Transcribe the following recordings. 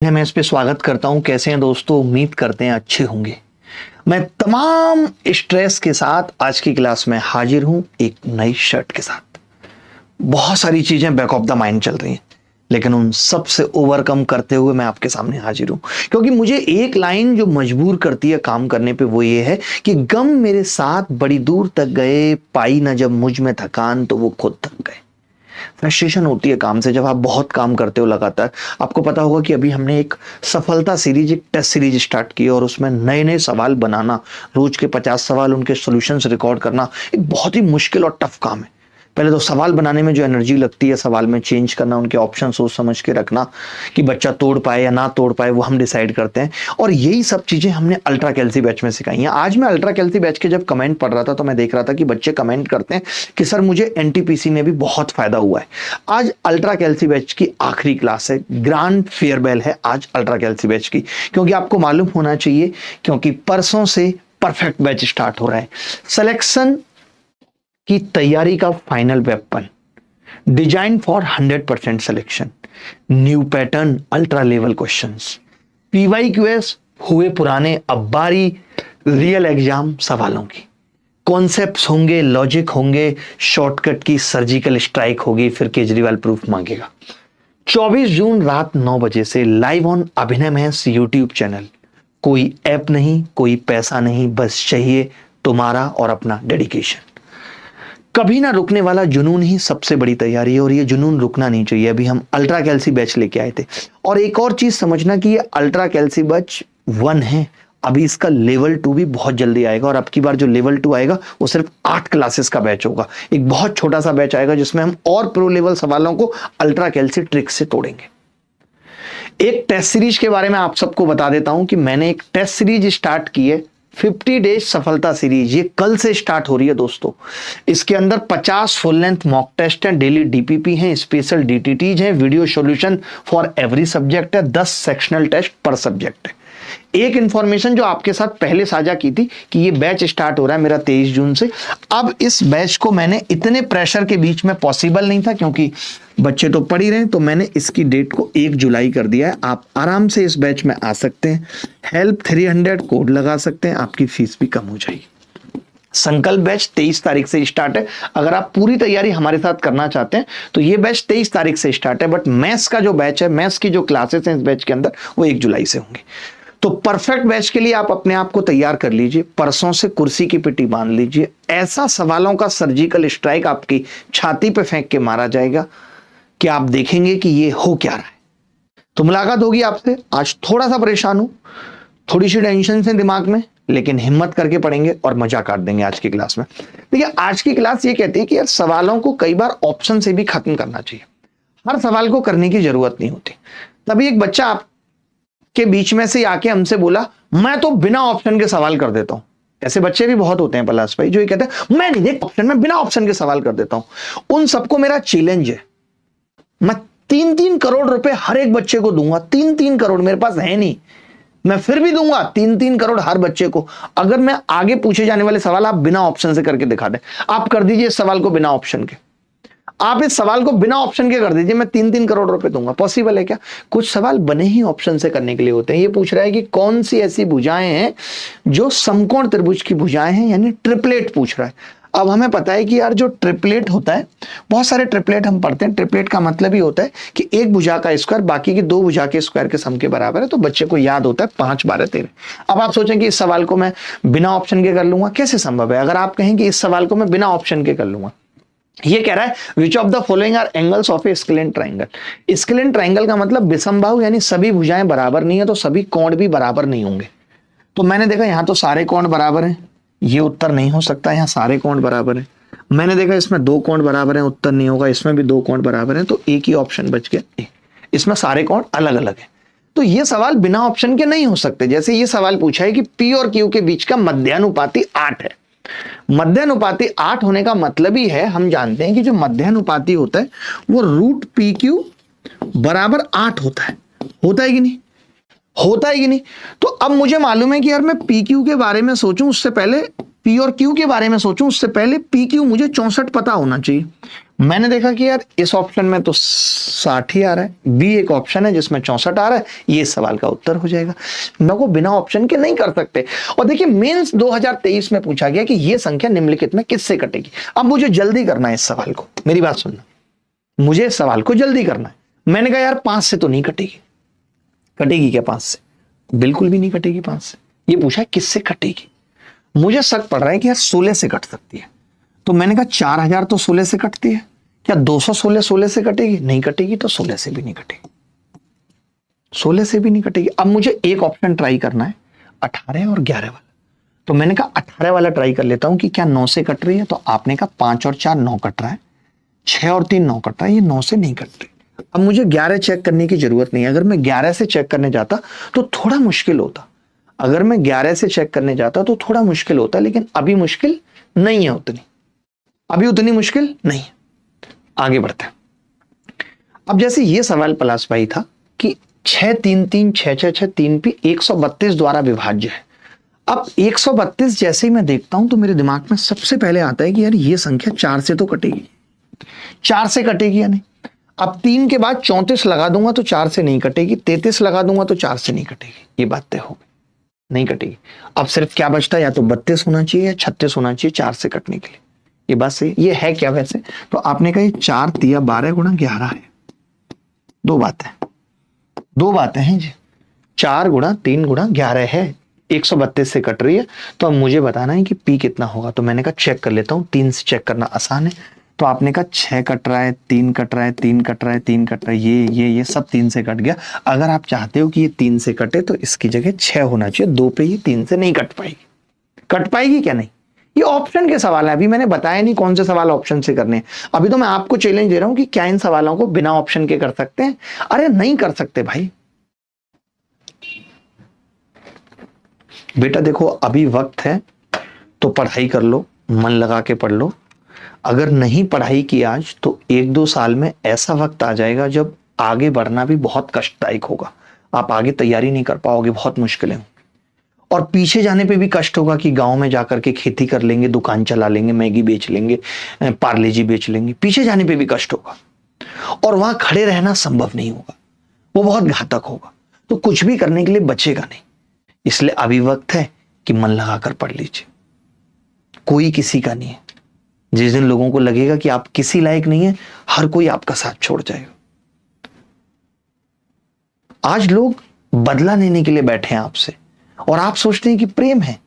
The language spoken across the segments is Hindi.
मैं इस पे स्वागत करता हूं। कैसे हैं दोस्तों? उम्मीद करते हैं अच्छे होंगे। मैं तमाम स्ट्रेस के साथ आज की क्लास में हाजिर हूं एक नई शर्ट के साथ। बहुत सारी चीजें बैक ऑफ द माइंड चल रही हैं, लेकिन उन सब से ओवरकम करते हुए मैं आपके सामने हाजिर हूं, क्योंकि मुझे एक लाइन जो मजबूर करती है काम करने पे वो ये है कि गम मेरे साथ बड़ी दूर तक गए, पाई ना जब मुझ में थकान तो वो खुद थक गए। फ्रस्ट्रेशन होती है काम से जब आप बहुत काम करते हो लगातार। आपको पता होगा कि अभी हमने एक सफलता सीरीज, एक टेस्ट सीरीज स्टार्ट की और उसमें नए नए सवाल बनाना, रोज के 50 सवाल, उनके सॉल्यूशंस रिकॉर्ड करना एक बहुत ही मुश्किल और टफ काम है। पहले तो सवाल बनाने में जो एनर्जी लगती है, सवाल में चेंज करना, उनके ऑप्शन सोच समझ के रखना कि बच्चा तोड़ पाए या ना तोड़ पाए, वो हम डिसाइड करते हैं। और यही सब चीजें हमने अल्ट्रा कैल्सी बैच में सिखाई हैं। आज मैं अल्ट्रा कैल्सी बैच के जब कमेंट पढ़ रहा था तो मैं देख रहा था कि बच्चे कमेंट करते हैं कि सर मुझे एनटीपीसी में भी बहुत फायदा हुआ है। आज अल्ट्रा कैल्सी बैच की आखिरी क्लास है, ग्रांड फेयरवेल है आज अल्ट्रा कैल्सी बैच की, क्योंकि आपको मालूम होना चाहिए, क्योंकि परसों से परफेक्ट बैच स्टार्ट हो रहा है। सिलेक्शन की तैयारी का final weapon, design for 100% selection, new pattern, ultra level questions, PYQs हुए पुराने, अब बारी रियल एग्जाम सवालों की। कॉन्सेप्ट्स होंगे, लॉजिक होंगे, शॉर्टकट की सर्जिकल स्ट्राइक होगी, फिर केजरीवाल प्रूफ मांगेगा। 24 जून रात 9 बजे से लाइव ऑन अभिनय महस यूट्यूब चैनल। कोई ऐप नहीं, कोई पैसा नहीं, बस चाहिए तुम्हारा और अपना डेडिकेशन। कभी ना रुकने वाला जुनून ही सबसे बड़ी तैयारी है, और ये जुनून रुकना नहीं चाहिए। अभी हम अल्ट्रा कैल्सी बैच लेके आए थे, और एक और चीज समझना कि ये अल्ट्रा कैल्सी बैच 1 है, अभी इसका लेवल 2 भी बहुत जल्दी आएगा। और अब की बार जो लेवल 2 आएगा वो सिर्फ 8 क्लासेस का बैच होगा। एक बहुत छोटा सा बैच आएगा जिसमें हम और प्रो लेवल सवालों को अल्ट्रा कैल्सी ट्रिक से तोड़ेंगे। एक टेस्ट सीरीज के बारे में आप सबको बता देता हूं कि मैंने एक टेस्ट सीरीज स्टार्ट की है, 50 डेज सफलता सीरीज। ये कल से स्टार्ट हो रही है दोस्तों। इसके अंदर 50 फुल लेंथ मॉक टेस्ट हैं, डेली डीपीपी हैं, स्पेशल डीटीटीज हैं, video solution for every subject है, 10 सेक्शनल टेस्ट पर सब्जेक्ट है। एक इंफॉर्मेशन जो आपके साथ पहले साझा की थी कि ये बैच स्टार्ट हो रहा है मेरा 23 जून से। अब इस बैच को मैंने इतने प्रेशर के बीच में पॉसिबल नहीं था, क्योंकि बच्चे तो पढ़ ही रहे हैं, तो मैंने इसकी डेट को 1 जुलाई कर दिया है। आप आराम से इस बैच में आ सकते हैं, हेल्प 300 कोड लगा सकते हैं, आपकी फीस भी कम हो जाएगी। संकल्प बैच 23 तारीख से स्टार्ट है। अगर आप पूरी तैयारी हमारे साथ करना चाहते हैं तो ये बैच 23 तारीख से स्टार्ट है, बट मैथ्स का जो बैच है, मैथ्स की जो क्लासेस हैं इस बैच के अंदर, वो 1 जुलाई से होंगे। तो परफेक्ट बैच के लिए आप अपने आप को तैयार कर लीजिए, परसों से कुर्सी की पिटी बांध लीजिए। ऐसा सवालों का सर्जिकल स्ट्राइक आपकी छाती पे फेंक के मारा जाएगा कि आप देखेंगे कि ये हो क्या रहा है। तो मुलाकात होगी आपसे। आज थोड़ा सा परेशान हूं, थोड़ी सी टेंशन से दिमाग में, लेकिन हिम्मत करके पढ़ेंगे और मजा काट देंगे आज की क्लास में। देखिए, आज की क्लास ये कहती है कि यार सवालों को कई बार ऑप्शन से भी खत्म करना चाहिए। हर सवाल को करने की जरूरत नहीं होती। तभी एक बच्चा आप के बीच में से आके हमसे बोला, मैं तो बिना ऑप्शन के सवाल कर देता हूं। ऐसे बच्चे भी बहुत होते हैं पलाश भाई, जो ये कहते हैं मैं नहीं देख ऑप्शन में, बिना ऑप्शन के सवाल कर देता हूं। उन सबको मेरा चैलेंज है, मैं 3-3 करोड़ रुपए हर एक बच्चे को दूंगा। 3-3 करोड़ मेरे पास है नहीं, मैं फिर भी दूंगा 3-3 करोड़ हर बच्चे को, अगर मैं आगे पूछे जाने वाले सवाल आप बिना ऑप्शन से करके दिखा दें। आप कर दीजिए इस सवाल को बिना ऑप्शन के, आप इस सवाल को बिना ऑप्शन के कर दीजिए, मैं 3-3 करोड़ रुपए दूंगा। पॉसिबल है क्या? कुछ सवाल बने ही ऑप्शन से करने के लिए होते हैं। ये पूछ रहा है कि कौन सी ऐसी भुजाएं हैं जो समकोण त्रिभुज की भुजाएं हैं, यानी ट्रिपलेट पूछ रहा है। अब हमें पता है कि यार जो ट्रिपलेट होता है, बहुत सारे ट्रिपलेट हम पढ़ते हैं। ट्रिपलेट का मतलब ही होता है कि एक भुजा का स्क्वायर बाकी की 2 भुजा के स्क्वायर के सम के बराबर है। तो बच्चे को याद होता है 5, 12, 13। अब आप सोचें कि इस सवाल को मैं बिना ऑप्शन के कर लूंगा, कैसे संभव है? अगर आप कहें कि इस सवाल को मैं बिना ऑप्शन के कर लूंगा, ये कह रहा है which of the following are angles of a scalene triangle. Scalene triangle का मतलब विषमबाहु, यानी सभी भुजाएं बराबर नहीं है तो सभी कोण भी बराबर नहीं होंगे। तो मैंने देखा यहां तो सारे कोण बराबर हैं, ये उत्तर नहीं हो सकता। यहां सारे कोण बराबर हैं। मैंने देखा इसमें 2 कोण बराबर हैं, उत्तर नहीं होगा। इसमें भी 2 कोण बराबर हैं, तो एक ही ऑप्शन बच गया। इसमें सारे कोण अलग अलग हैं, तो ये सवाल बिना ऑप्शन के नहीं हो सकते। जैसे ये सवाल पूछा है कि पी और क्यू के बीच का मध्यानुपाती 8 है। मध्यानुपाती 8 होने का मतलब ही है, हम जानते हैं कि जो मध्यानुपाती होता है वो रूट पी क्यू बराबर 8 होता है। होता है कि नहीं? होता है कि नहीं? तो अब मुझे मालूम है कि यार मैं पी क्यू के बारे में सोचूं उससे पहले, पी और क्यू के बारे में सोचूं उससे पहले पी क्यू मुझे 64 पता होना चाहिए। मैंने देखा कि यार इस ऑप्शन में तो 60 ही आ रहा है, बी एक ऑप्शन है जिसमें 64 आ रहा है, ये सवाल का उत्तर हो जाएगा। मैं को बिना ऑप्शन के नहीं कर सकते। और देखिए मेंस 2023 में पूछा गया कि ये संख्या निम्नलिखित में किससे कटेगी। अब मुझे जल्दी करना है इस सवाल को, मेरी बात सुनना, मुझे इस सवाल को जल्दी करना है। मैंने कहा यार 5 से तो नहीं कटेगी। कटेगी क्या 5 से? बिल्कुल भी नहीं कटेगी 5 से। ये पूछा है किससे कटेगी। मुझे शक पड़ रहा है कि यार 16 से कट सकती है। तो मैंने कहा 4000 तो 16 से कटती है, क्या 216 16 से कटेगी? नहीं कटेगी, तो 16 से भी नहीं कटेगी, 16 से भी नहीं कटेगी। अब मुझे एक ऑप्शन ट्राई करना है, 18 और 11 वाला। तो मैंने कहा 18 वाला ट्राई कर लेता हूं कि क्या 9 से कट रही है। तो आपने कहा 5 और 4 9 कट रहा है, 6 और 3 9 कट रहा है, ये 9 से नहीं कट रही। अब मुझे 11 चेक करने की जरूरत नहीं है। अगर मैं 11 से चेक करने जाता तो थोड़ा मुश्किल होता, अगर मैं 11 से चेक करने जाता तो थोड़ा मुश्किल होता, लेकिन अभी मुश्किल नहीं है उतनी, अभी उतनी मुश्किल नहीं है। आगे बढ़ते हैं। अब जैसे ये सवाल पलाश भाई था कि 6 3 3 6 6 6 3 भी 132 द्वारा विभाज्य है। अब 132 जैसे ही मैं देखता हूं तो मेरे दिमाग में सबसे पहले आता है कि यार ये संख्या 4 से तो कटेगी, 4 से कटेगी या नहीं। अब 3 के बाद 34 लगा दूंगा तो 4 से नहीं कटेगी, 33 लगा दूंगा तो 4 से नहीं कटेगी, ये बात तय हो गई, नहीं कटेगी। अब सिर्फ क्या बचता है, या तो 32 होना चाहिए या 36 होना चाहिए 4 से कटने के लिए। ये बात सही, ये है क्या वैसे? तो आपने कहा 4 तिया 12 गुणा 11 है। दो बातें हैं जी, 4 गुणा 3 गुणा 11 है, 132 से कट रही है। तो अब मुझे बताना है कि पी कितना होगा। तो मैंने कहा चेक कर लेता हूं, 3 से चेक करना आसान है। तो आपने कहा 6 कट रहा है, 3 कट रहा है, 3 कट रहा है, 3 कट रहा है, ये सब 3 से कट गया। अगर आप चाहते हो कि ये 3 से कटे तो इसकी जगह 6 होना चाहिए, 2 पे ये 3 से नहीं कट पाएगी। कट पाएगी क्या? नहीं। ये ऑप्शन के सवाल है, अभी मैंने बताया नहीं कौन से सवाल ऑप्शन से करने हैं। अभी तो मैं आपको चैलेंज दे रहा हूं कि क्या इन सवालों को बिना ऑप्शन के कर सकते हैं। अरे नहीं कर सकते भाई। बेटा देखो अभी वक्त है तो पढ़ाई कर लो, मन लगा के पढ़ लो। अगर नहीं पढ़ाई की आज तो 1-2 साल में ऐसा वक्त आ जाएगा जब आगे बढ़ना भी बहुत कष्टदायक होगा। आप आगे तैयारी नहीं कर पाओगे, बहुत मुश्किलें होंगी। और पीछे जाने पे भी कष्ट होगा कि गांव में जाकर के खेती कर लेंगे, दुकान चला लेंगे, मैगी बेच लेंगे, पार्ले जी बेच लेंगे, पीछे जाने पे भी कष्ट होगा। और वहां खड़े रहना संभव नहीं होगा, वो बहुत घातक होगा। तो कुछ भी करने के लिए बचेगा नहीं। इसलिए अभी वक्त है कि मन लगाकर पढ़ लीजिए। कोई किसी का नहीं है। जिस दिन लोगों को लगेगा कि आप किसी लायक नहीं है, हर कोई आपका साथ छोड़ जाएगा। आज लोग बदला लेने के लिए बैठे हैं आपसे, और आप सोचते हैं कि प्रेम है।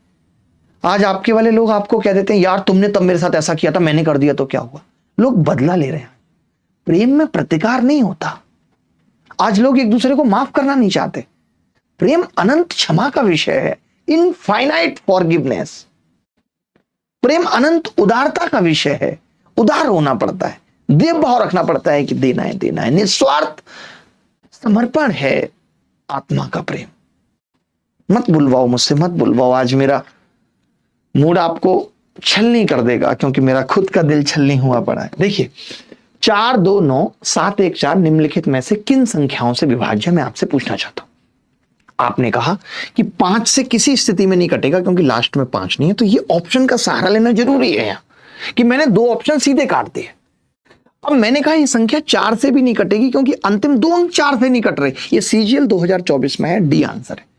आज आपके वाले लोग आपको कह देते हैं यार तुमने तब मेरे साथ ऐसा किया था, मैंने कर दिया तो क्या हुआ। लोग बदला ले रहे हैं। प्रेम में प्रतिकार नहीं होता। आज लोग एक दूसरे को माफ करना नहीं चाहते। प्रेम अनंत क्षमा का विषय है, इनफाइनाइट फॉरगिवनेस। प्रेम अनंत उदारता का विषय है, उदार होना पड़ता है, देव भाव रखना पड़ता है कि देना है, निस्वार्थ समर्पण है आत्मा का प्रेम। मत बुलवाओ मुझसे, मत बुलवाओ। आज मेरा मूड आपको छलनी कर देगा क्योंकि मेरा खुद का दिल छलनी हुआ पड़ा है। देखिए 4 2 9 7 1 4 निम्नलिखित में से किन संख्याओं से विभाज्य, मैं आपसे पूछना चाहता हूं। आपने कहा कि 5 से किसी स्थिति में नहीं कटेगा क्योंकि लास्ट में 5 नहीं है। तो ये ऑप्शन का सहारा लेना जरूरी है यहां कि मैंने 2 ऑप्शन सीधे काट दिए। अब मैंने कहा ये संख्या 4 से भी नहीं कटेगी क्योंकि अंतिम 2 अंक 4 से नहीं कट रहे। ये सीजीएल 2024 में है, डी आंसर है।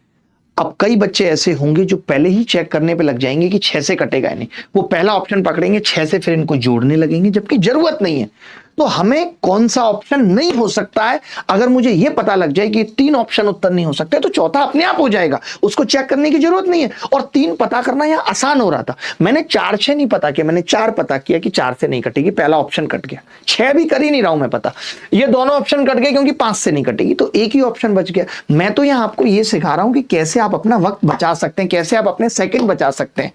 अब कई बच्चे ऐसे होंगे जो पहले ही चेक करने पे लग जाएंगे कि 6 से कटेगा नहीं, वो पहला ऑप्शन पकड़ेंगे, 6 से फिर इनको जोड़ने लगेंगे, जबकि जरूरत नहीं है। तो हमें कौन सा ऑप्शन नहीं हो सकता है, अगर मुझे यह पता लग जाए कि 3 ऑप्शन उत्तर नहीं हो सकते तो चौथा अपने आप हो जाएगा, उसको चेक करने की जरूरत नहीं है। और 3 पता करना यहां आसान हो रहा था। मैंने 4 6 नहीं पता किया, मैंने 4 पता किया कि 4 से नहीं कटेगी, पहला ऑप्शन कट गया। 6 भी कर ही नहीं रहा हूं मैं पता, ये दोनों ऑप्शन कट गए क्योंकि 5 से नहीं कटेगी, तो एक ही ऑप्शन बच गया। मैं तो यहां आपको यह सिखा रहा हूं कि कैसे आप अपना वक्त बचा सकते हैं, कैसे आप अपने सेकंड बचा सकते हैं।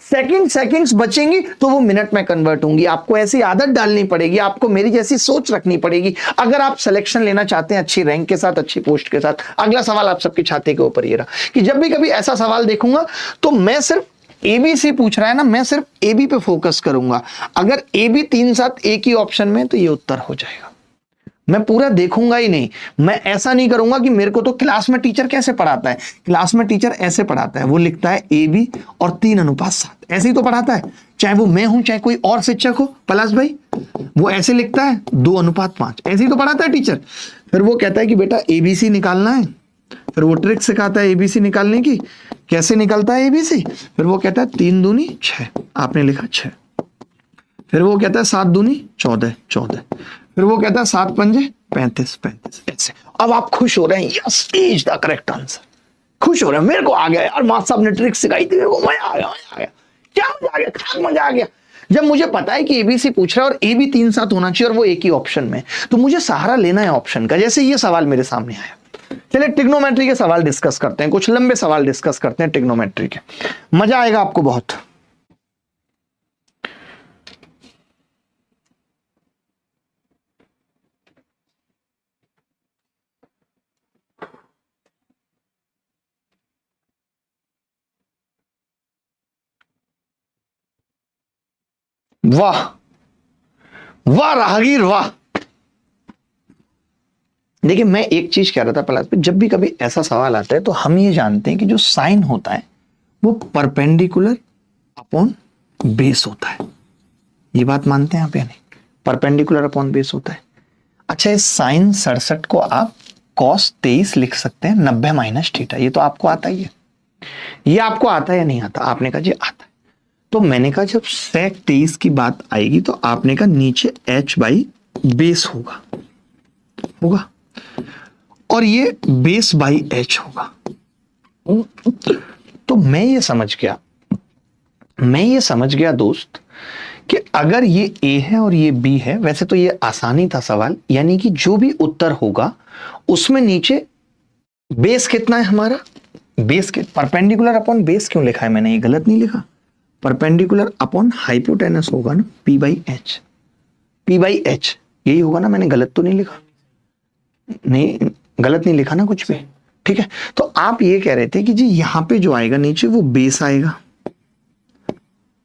सेकंड्स बचेंगी तो वो मिनट में कन्वर्ट होंगी। आपको ऐसी आदत डालनी पड़ेगी, आपको मेरी जैसी सोच रखनी पड़ेगी अगर आप सिलेक्शन लेना चाहते हैं अच्छी रैंक के साथ, अच्छी पोस्ट के साथ। अगला सवाल आप सबके छाते के ऊपर ये रहा कि जब भी कभी ऐसा सवाल देखूंगा तो मैं सिर्फ एबीसी पूछ रहा है ना, मैं सिर्फ एबी पे फोकस करूंगा। अगर एबी 3 7 एक ही ऑप्शन में तो ये उत्तर हो जाएगा। मैं पूरा देखूंगा ही नहीं। मैं ऐसा नहीं करूंगा कि मेरे को तो क्लास में टीचर कैसे पढ़ाता है, क्लास में टीचर ऐसे पढ़ाता है, वो लिखता है AB और 3:7, ऐसे ही तो पढ़ाता है। चाहे वो मैं हूं चाहे कोई और शिक्षक हो, पलाश भाई वो ऐसे लिखता है 2:5, ऐसे ही तो पढ़ाता है टीचर। फिर वो कहता है कि बेटा एबीसी निकालना है, फिर वो ट्रिक सिखाता है एबीसी निकालने की, कैसे निकलता है एबीसी। फिर वो कहता है 3 दूनी 6, आपने लिखा 6। फिर वो कहता है 7 दूनी 14, 14। फिर वो कहता है 7 पंजे 35, 35, ऐसे। अब आप खुश हो रहे हैं, yes is the correct answer, खुश हो रहे हैं, मेरे को आ गया यार, मास्टर साहब ने ट्रिक सिखाई थी, मेरे को मजा आ गया, मजा आ गया, क्या मजा आ गया, खास मजा आ गया। जब मुझे पता है कि एबीसी पूछ रहा है और ए भी 3 साथ होना चाहिए और वो एक ही ऑप्शन में, तो मुझे सहारा लेना है ऑप्शन का। जैसे ये सवाल मेरे सामने आया, चलिए ट्रिग्नोमेट्री के सवाल डिस्कस करते हैं, कुछ लंबे सवाल डिस्कस करते हैं ट्रिग्नोमेट्री के, मजा आएगा आपको बहुत। वाह वाह राहगीर वाह। देखिए मैं एक चीज कह रहा था पहले, जब भी कभी ऐसा सवाल आता है तो हम ये जानते हैं कि जो साइन होता है वो परपेंडिकुलर अपॉन बेस होता है, ये बात मानते हैं आप या नहीं? परपेंडिकुलर अपॉन बेस होता है। अच्छा इस साइन 67 को आप कॉस 23 लिख सकते हैं 90 माइनस थीटा, ये तो आपको आता ही है, ये आपको आता है या नहीं आता? आपने कहा जी आता है। तो मैंने कहा जब सेक 23 की बात आएगी तो आपने कहा नीचे h बाई बेस होगा, होगा, और ये बेस बाई h होगा। तो मैं ये समझ गया दोस्त कि अगर ये a है और ये b है, वैसे तो ये आसानी था सवाल, यानी कि जो भी उत्तर होगा उसमें नीचे बेस कितना है हमारा, बेस के परपेंडिकुलर अपॉन बेस क्यों लिखा है मैंने, ये गलत नहीं लिखा, परपेंडिकुलर अपॉन हाइपोटेनस होगा ना, p by H, p by H यही होगा ना, मैंने गलत तो नहीं लिखा, नहीं गलत नहीं लिखा ना कुछ भी, ठीक है। तो आप ये कह रहे थे कि जी यहां पे जो आएगा नीचे वो बेस आएगा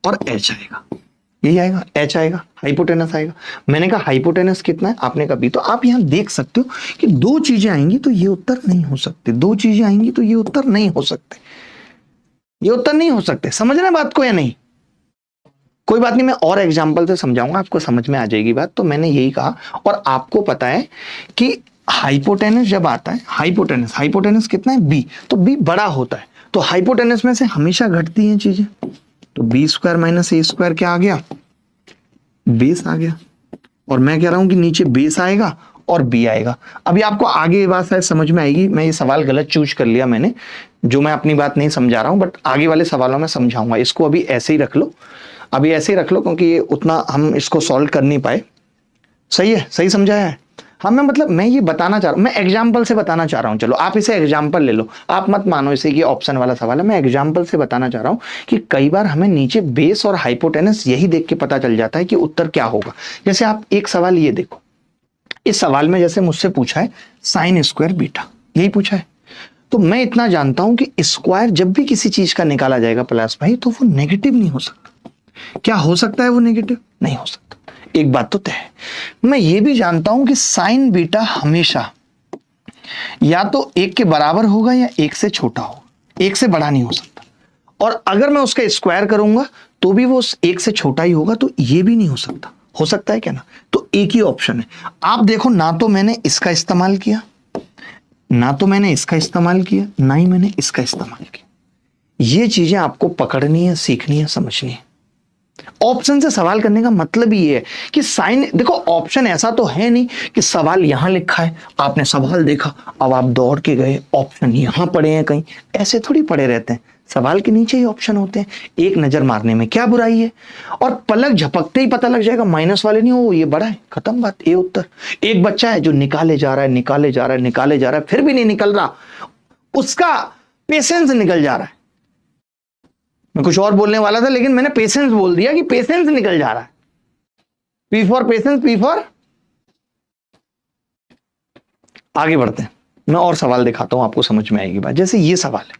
और h आएगा, यही आएगा, h आएगा, हाइपोटेनस आएगा। मैंने कहा हाइपोटेनस कितना है, आपने कहा b। तो आप यहां देख सकते हो कि दो चीजें आएंगी तो ये उत्तर नहीं हो सकते, दो चीजें आएंगी तो ये उत्तर नहीं हो सकते, ये उत्तर नहीं हो सकते। समझ रहे हैं बात को या नहीं? कोई बात नहीं, मैं और एग्जांपल से समझाऊंगा, आपको समझ में आ जाएगी बात। तो मैंने यही कहा, और आपको पता है कि हाइपोटेनस जब आता है, हाइपोटेनस कितना है b, तो b बड़ा होता है, तो हाइपोटेनस में से हमेशा घटती हैं चीजें, तो b square minus a square क्या आ गया, बेस आ गया। और मैं कह रहा हूं कि नीचे बेस आएगा और b आएगा। अभी आपको आगे ये बात शायद समझ में आएगी, मैं ये सवाल गलत चूज कर लिया मैंने, जो मैं अपनी बात नहीं समझा रहा हूं, बट आगे वाले सवालों में समझाऊंगा। इसको अभी ऐसे ही रख लो, अभी ऐसे ही रख लो, क्योंकि ये उतना हम इसको सॉल्व कर नहीं पाए। सही है, सही समझाया है? हाँ मैं मतलब मैं ये बताना चाह रहा हूँ, मैं एग्जाम्पल से बताना चाह रहा हूँ। चलो आप इसे एग्जाम्पल ले लो, आप मत मानो इसे कि ऑप्शन वाला सवाल है, मैं एग्जाम्पल से बताना चाह रहा हूँ कि कई बार हमें नीचे बेस और हाइपोटेनस यही देख के पता चल जाता है कि उत्तर क्या होगा। जैसे आप एक सवाल ये देखो, इस सवाल में जैसे मुझसे पूछा है साइन स्क्वायर बीटा, यही पूछा है, तो मैं इतना जानता हूं कि स्क्वायर जब भी किसी चीज का निकाला जाएगा प्लस भाई, तो वो नेगेटिव नहीं हो सकता। क्या हो सकता है वो नेगेटिव? नहीं हो सकता, एक बात तो तय है। मैं ये भी जानता हूं कि साइन बीटा हमेशा या तो 1 के बराबर होगा या 1 से छोटा होगा, 1 से बड़ा नहीं हो सकता। और अगर मैं उसका स्क्वायर करूंगा तो भी वो 1 से छोटा ही होगा, तो ये भी नहीं हो सकता। हो सकता है क्या ना? तो एक ही ऑप्शन है। आप देखो, ना तो मैंने इसका इस्तेमाल किया, ना तो मैंने इसका इस्तेमाल किया, ना ही मैंने इसका इस्तेमाल किया। ये चीजें आपको पकड़नी है, सीखनी है, समझनी है। ऑप्शन से सवाल करने का मतलब ही ये है कि साइन, देखो ऑप्शन ऐसा तो है नहीं कि सवाल यहां लिखा है, आपने सवाल देखा, अब आप दौड़ के गए ऑप्शन यहां पड़े हैं कहीं, ऐसे थोड़ी पड़े रहते हैं। सवाल के नीचे ही ऑप्शन होते हैं, एक नजर मारने में क्या बुराई है, और पलक झपकते ही पता लग जाएगा, माइनस वाले नहीं हो, ये बड़ा है, खत्म बात, ये उत्तर। एक बच्चा है जो निकाले जा रहा है, फिर भी नहीं निकल रहा, उसका पेशेंस निकल जा रहा है। मैं कुछ और बोलने वाला था लेकिन मैंने पेशेंस बोल दिया कि पेशेंस निकल जा रहा है। P for patience, P for. आगे बढ़ते हैं, मैं और सवाल दिखाता हूं, आपको समझ में आएगी बात। जैसे ये सवाल है,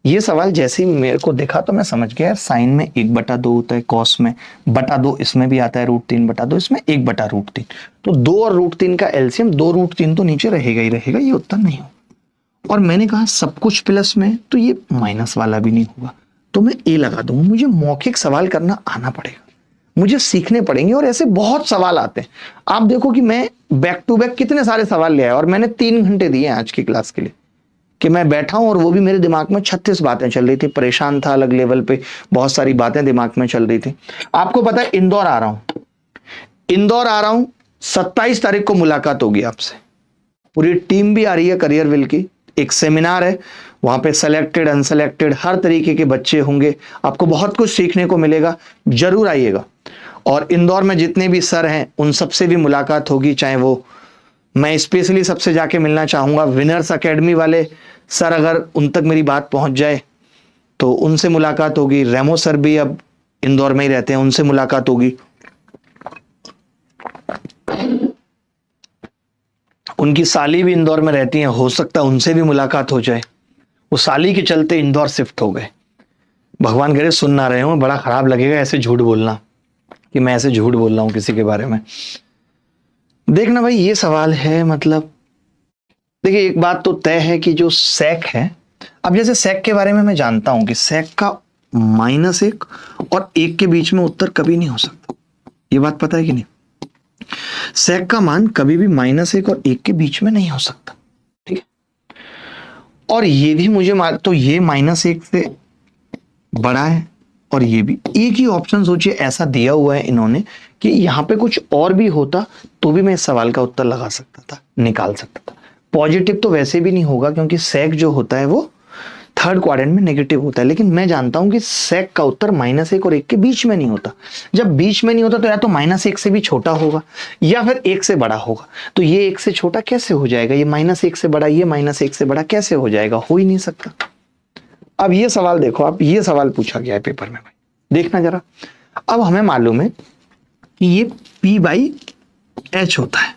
ये सवाल जैसे ही मेरे को देखा तो मैं समझ गया साइन में 1/2 होता है, कॉस में /2, इसमें भी आता है √3/2, इसमें 1/√3। तो 2 और √3 का एलसीएम 2√3 तो नीचे रहेगा ही रहेगा, ये उत्तर नहीं होगा। और मैंने कहा सब कुछ प्लस में, तो ये माइनस वाला भी नहीं होगा, तो मैं ए लगा दूंगा। मुझे मौखिक सवाल करना आना पड़ेगा, मुझे सीखने पड़ेंगे। और ऐसे बहुत सवाल आते हैं। आप देखो कि मैं बैक टू बैक कितने सारे सवाल ले आया और मैंने 3 घंटे दिए आज की क्लास के लिए कि मैं बैठा हूं और वो भी मेरे दिमाग में 36 बातें चल रही थी, परेशान था अलग लेवल पे, बहुत सारी बातें दिमाग में चल रही थी। आपको पता है इंदौर आ रहा हूं, 27 तारीख को मुलाकात होगी आपसे। पूरी टीम भी आ रही है करियर विल की, एक सेमिनार है वहां पे, सेलेक्टेड अनसेलेक्टेड हर तरीके के बच्चे होंगे, आपको बहुत कुछ सीखने को मिलेगा, जरूर आइएगा। और इंदौर में जितने भी सर हैं उन सबसे भी मुलाकात होगी, चाहे वो, मैं स्पेशली सबसे जाके मिलना चाहूंगा विनर्स एकेडमी वाले सर, अगर उन तक मेरी बात पहुंच जाए तो उनसे मुलाकात होगी। रेमो सर भी अब इंदौर में ही रहते हैं, उनसे मुलाकात होगी। उनकी साली भी इंदौर में रहती हैं, हो सकता है उनसे भी मुलाकात हो जाए। वो साली के चलते इंदौर शिफ्ट हो गए। भगवान करे सुन ना रहे हो, बड़ा खराब लगेगा ऐसे झूठ बोलना कि मैं ऐसे झूठ बोल रहा हूं किसी के बारे में। देखना भाई, ये सवाल है, मतलब देखिए एक बात तो तय है कि जो सेक है, अब जैसे सेक के बारे में मैं जानता हूं कि सेक का -1 और 1 के बीच में उत्तर कभी नहीं हो सकता। ये बात पता है कि नहीं? सेक का मान कभी भी -1 और 1 के बीच में नहीं हो सकता, ठीक है। और ये भी मुझे तो ये -1 से बड़ा है और ये भी। एक ही ऑप्शन सोचिए ऐसा दिया हुआ है इन्होंने कि यहां पे कुछ और भी होता तो भी मैं इस सवाल का उत्तर लगा सकता था, निकाल सकता था। पॉजिटिव तो वैसे भी नहीं होगा क्योंकि सेक जो होता है वो थर्ड क्वाड्रेंट में नेगेटिव होता है, लेकिन मैं जानता हूं कि सेक का उत्तर -1 और 1 के बीच में नहीं होता। जब बीच में नहीं होता तो या तो -1 से भी छोटा होगा या फिर 1 से बड़ा होगा। तो ये 1 से छोटा कैसे हो जाएगा, ये -1 से बड़ा, ये -1 से बड़ा कैसे हो जाएगा? हो ही नहीं सकता। अब ये सवाल देखो, आप ये सवाल पूछा गया है पेपर में, भाई देखना जरा। अब हमें मालूम है कि ये P/H होता है,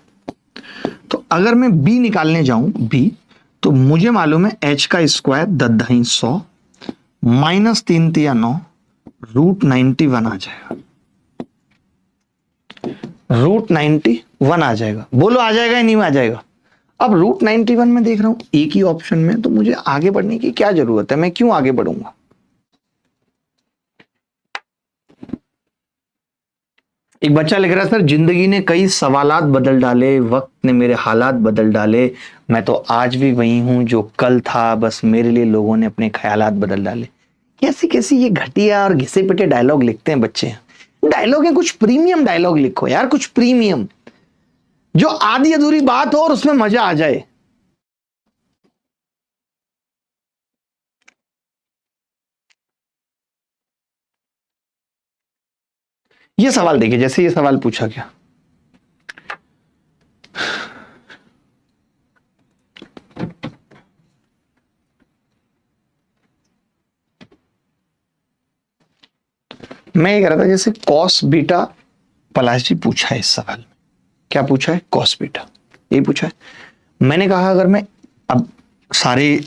तो अगर मैं B निकालने जाऊं, B, तो मुझे मालूम है H का स्क्वायर 10 -3 या 9 √91 आ जाएगा। √91 आ जाएगा। बोलो आ जाएगा या नहीं आ जाएगा? अब √91 में देख रहा हूं एक ही ऑप्शन में, तो मुझे आगे बढ़ने की क्या जरूरत है? मैं क्यों आगे बढ़ूंगा? एक बच्चा लिख रहा है, सर जिंदगी ने कई सवालात बदल डाले, वक्त ने मेरे हालात बदल डाले, मैं तो आज भी वही हूं जो कल था, बस मेरे लिए लोगों ने अपने ख्यालात बदल डाले। कैसी कैसी ये घटिया और घिसे पिटे डायलॉग लिखते हैं बच्चे। डायलॉग है, कुछ प्रीमियम डायलॉग लिखो यार, कुछ प्रीमियम, जो आधी अधूरी बात हो और उसमें मजा आ जाए। ये सवाल देखिए, जैसे ये सवाल पूछा गया, मैं ये कह रहा था जैसे कॉस बीटा पलाशी पूछा है इस सवाल में। क्या पूछा है? कॉस बीटा, ये पूछा है। मैंने कहा अगर मैं, अब सारे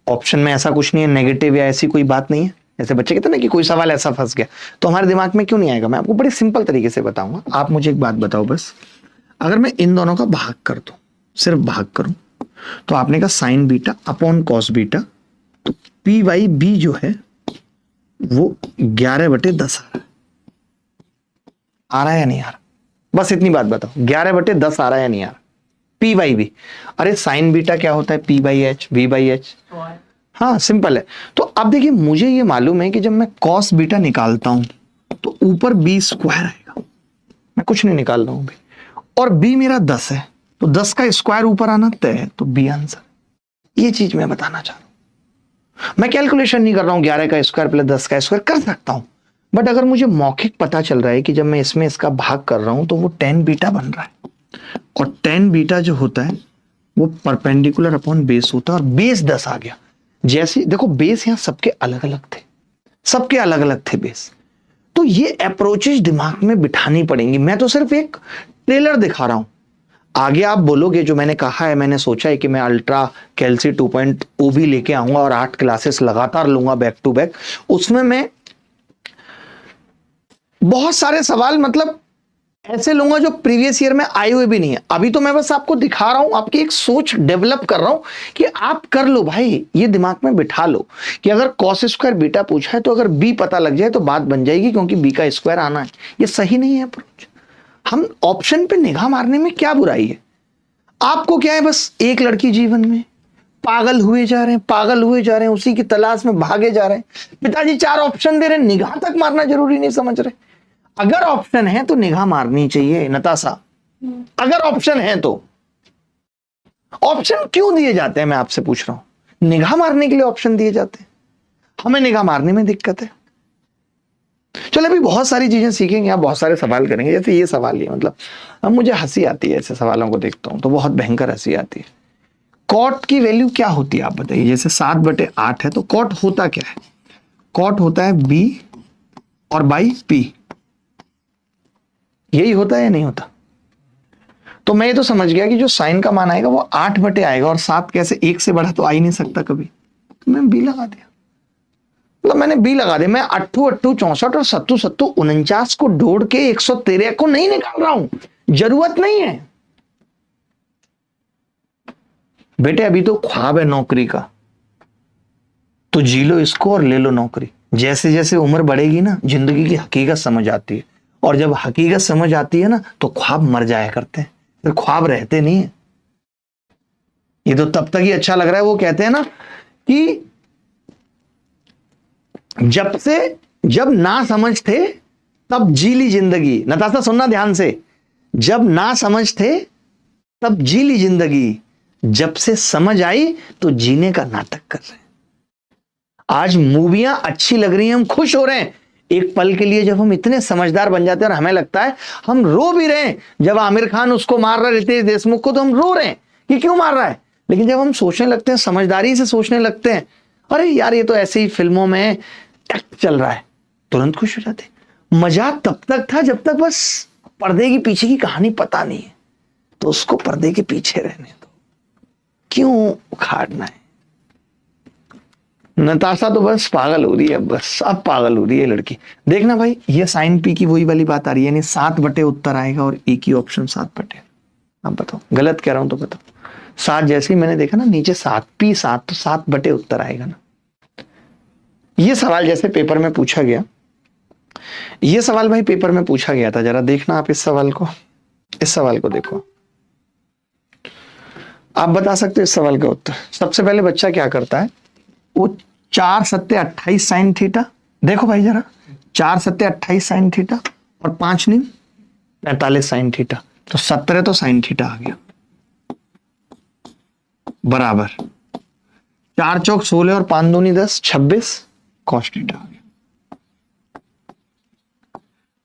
ऑप्शन में ऐसा कुछ नहीं है नेगेटिव या ऐसी कोई बात नहीं है, ऐसे बच्चे कहते हैं ना कि कोई सवाल ऐसा फंस गया, तो हमारे दिमाग में क्यों नहीं आएगा? मैं आपको बड़े सिंपल तरीके से बताऊंगा। आप मुझे एक बात बताओ बस, अगर मैं इन दोनों का भाग कर दूं, सिर्फ भाग करूं, तो आपने कहा sign beta upon cos beta, तो P/B जो है वो 11/10 आ रहा है या नहीं आ रहा? बस इतनी बात बताओ, 11/10 आ रहा है या नहीं आ रहा? P/B। अरे साइन बीटा क्या होता है? P/H, V/H। हाँ सिंपल है। तो अब देखिए, मुझे ये मालूम है कि जब मैं कॉस बीटा निकालता हूं तो ऊपर B² आएगा, मैं कुछ नहीं निकाल रहा हूं भाई, और B मेरा 10 है, तो 10 का स्क्वायर ऊपर आना तय है, तो B आंसर। ये चीज मैं बताना चाह रहा हूं। मैं कैलकुलेशन नहीं कर रहा हूं 11 का स्क्वायर प्लस 10 का स्क्वायर, कर सकता हूं, बट अगर मुझे मौखिक पता चल रहा है कि जब मैं इसमें इसका भाग कर रहा हूं तो वो tan बीटा बन रहा है, और tan बीटा जो होता है वो परपेंडिकुलर अपॉन बेस होता है, और बेस 10 आ गया। जैसे देखो बेस यहां सबके अलग अलग थे, सबके अलग अलग थे बेस, तो ये अप्रोचेज दिमाग में बिठानी पड़ेंगी। मैं तो सिर्फ एक ट्रेलर दिखा रहा हूं, आगे आप बोलोगे जो मैंने कहा है, मैंने सोचा है कि मैं अल्ट्रा कैल्सी 2.0 भी लेके आऊंगा और 8 क्लासेस लगातार लूंगा बैक टू बैक। उसमें मैं बहुत सारे सवाल, मतलब ऐसे लूंगा जो प्रीवियस ईयर में आए हुए भी नहीं है। अभी तो मैं बस आपको दिखा रहा हूं, आपकी एक सोच डेवलप कर रहा हूं कि आप कर लो भाई, ये दिमाग में बिठा लो कि अगर कॉस स्क्वायर बीटा पूछा है तो अगर बी पता लग जाए तो बात बन जाएगी, क्योंकि बी का स्क्वायर आना है। ये सही नहीं है अप्रोच। हम ऑप्शन पे निगाह मारने में क्या बुराई है? आपको क्या है, बस एक लड़की जीवन में पागल हुए जा रहे हैं, पागल हुए जा रहे हैं, उसी की तलाश में भागे जा रहे हैं। पिताजी 4 ऑप्शन दे रहे हैं, निगाह तक मारना जरूरी नहीं समझ रहे। अगर ऑप्शन है तो निगाह मारनी चाहिए नताशा। अगर ऑप्शन है तो ऑप्शन क्यों दिए जाते हैं, मैं आपसे पूछ रहा हूं। निगाह मारने के लिए ऑप्शन दिए जाते हैं, हमें निगाह मारने में दिक्कत है। चलो अभी बहुत सारी चीजें सीखेंगे, आप बहुत सारे सवाल करेंगे। जैसे ये सवाल ही, मतलब अब मुझे हंसी आती है ऐसे सवालों को देखता हूं तो, बहुत भयंकर हंसी आती है। कॉट की वैल्यू क्या होती है आप बताइए। जैसे 7/8 है तो कॉट होता क्या है? कॉट होता है b और बाई p, यही होता है या नहीं होता? तो मैं ये तो समझ गया कि जो साइन का मान आएगा वो 8 आएगा, और 7 कैसे 1 से बड़ा तो आ ही नहीं सकता कभी, तो मैं b लगा दिया। मतलब मैंने b लगा दिया। मैं 8 8 64 और 7 7 49 को जोड़ के 113 को नहीं निकाल रहा हूं, जरूरत नहीं है बेटे। अभी तो ख्वाब है नौकरी का, तो जी लो इसको और ले लो नौकरी। जैसे जैसे उम्र बढ़ेगी ना, जिंदगी की हकीकत समझ आती है, और जब हकीकत समझ आती है ना तो ख्वाब मर जाया करते हैं, फिर ख्वाब रहते नहीं है। ये तो तब तक ही अच्छा लग रहा है। वो कहते हैं ना कि जब ना समझ थे तब जी ली जिंदगी। नताशा सुनना ध्यान से, जब ना समझ थे तब जी ली जिंदगी, जब से समझ आई तो जीने का नाटक कर रहे हैं। आज मूवियां अच्छी लग रही हैं, हम खुश हो रहे हैं एक पल के लिए। जब हम इतने समझदार बन जाते हैं और हमें लगता है हम रो भी रहे हैं, जब आमिर खान उसको मार रहा है रितेश देशमुख को, तो हम रो रहे हैं कि क्यों मार रहा है। लेकिन जब हम सोचने लगते हैं, समझदारी से सोचने लगते हैं, अरे यार ये तो ऐसे ही फिल्मों में एक्ट चल रहा है, तुरंत खुश हो जाते। मजाक तब तक था जब तक बस पर्दे के पीछे की कहानी पता नहीं है, तो उसको पर्दे के पीछे रहने दो, क्यों उखाड़ना है। नताशा तो बस पागल हो रही है, बस अब पागल हो रही है लड़की। देखना भाई, ये साइन पी की वही वाली बात आ रही है, यानी 7 उत्तर आएगा और एक ही ऑप्शन 7। अब बताओ गलत कह रहा हूं तो बताओ। 7 जैसे ही मैंने देखा ना नीचे 7p7, तो 7 उत्तर आएगा ना। ये सवाल जैसे पेपर में पूछा गया, ये सवाल भाई पेपर में पूछा गया था, जरा देखना आप इस सवाल को, इस सवाल को देखो, आप बता सकते हो इस सवाल का उत्तर। सबसे पहले बच्चा क्या करता है, वो 4 7 28 साइन थीटा, देखो भाई जरा 4 7 28 साइन थीटा और 5 9 45 साइन थीटा, तो 17 तो साइन थीटा आ गया, बराबर 4 चौक 16 और 5 दूनी 10 26 कॉस थीटा आ गया।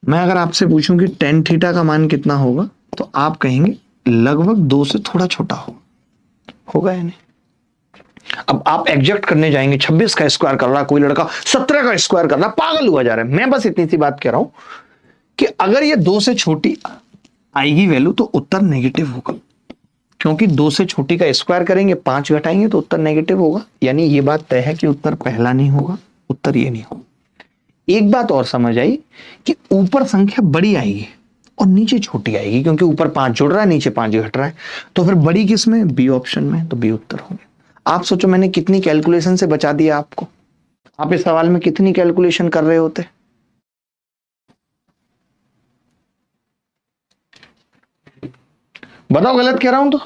मैं अगर आपसे पूछूं कि tan थीटा का मान कितना होगा, तो आप कहेंगे लगभग 2 से थोड़ा छोटा होगा या नहीं। अब आप एग्जैक्ट करने जाएंगे, 26 का स्क्वायर कर रहा कोई लड़का, 17 का स्क्वायर कर रहा, पागल हुआ जा रहा है। मैं बस इतनी सी बात कह रहा हूं कि अगर ये 2 से छोटी आएगी वैल्यू तो उत्तर नेगेटिव होगा, क्योंकि 2 से छोटी का स्क्वायर करेंगे 5 घटाएंगे तो उत्तर नेगेटिव होगा। यानी ये बात तय है कि उत्तर पहला नहीं होगा, उत्तर ये नहीं होगा। एक बात और समझ आई कि ऊपर संख्या बड़ी आएगी और नीचे छोटी आएगी, क्योंकि ऊपर 5 जुड़ रहा है नीचे 5 घट रहा है, तो फिर बड़ी किस में, बी ऑप्शन में, तो बी उत्तर हो गया। आप सोचो मैंने कितनी कैलकुलेशन से बचा दिया आपको। आप इस सवाल में कितनी कैलकुलेशन कर रहे होते। बताओ गलत कह रहा हूं तो।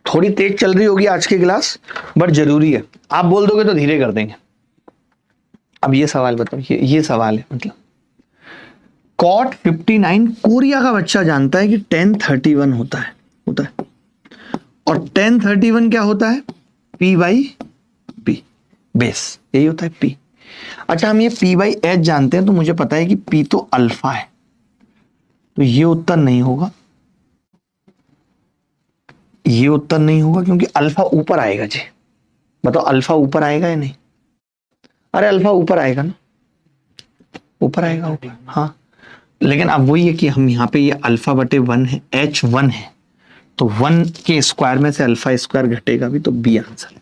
थोड़ी तेज चल रही होगी आज की क्लास, बट जरूरी है। आप बोल दोगे तो धीरे कर देंगे। अब ये सवाल बताओ, ये सवाल है, मतलब कॉट 59 कोरिया का बच्चा जानता है कि tan 31 होता है और tan 31 क्या होता है, p/p बेस, यही होता है p। अच्छा हम ये p/h जानते हैं, तो मुझे पता है कि p तो अल्फा है, तो ये उत्तर नहीं होगा, ये उत्तर नहीं होगा, क्योंकि अल्फा ऊपर आएगा जी। बताओ अल्फा ऊपर आएगा या नहीं। अरे अल्फा ऊपर आएगा ना, ऊपर आएगा ऊपर, हाँ। लेकिन अब वही है कि हम यहाँ पे ये अल्फा/1 है, h1 है, तो 1 के स्क्वायर में से अल्फा स्क्वायर घटेगा भी, तो बी आंसर है।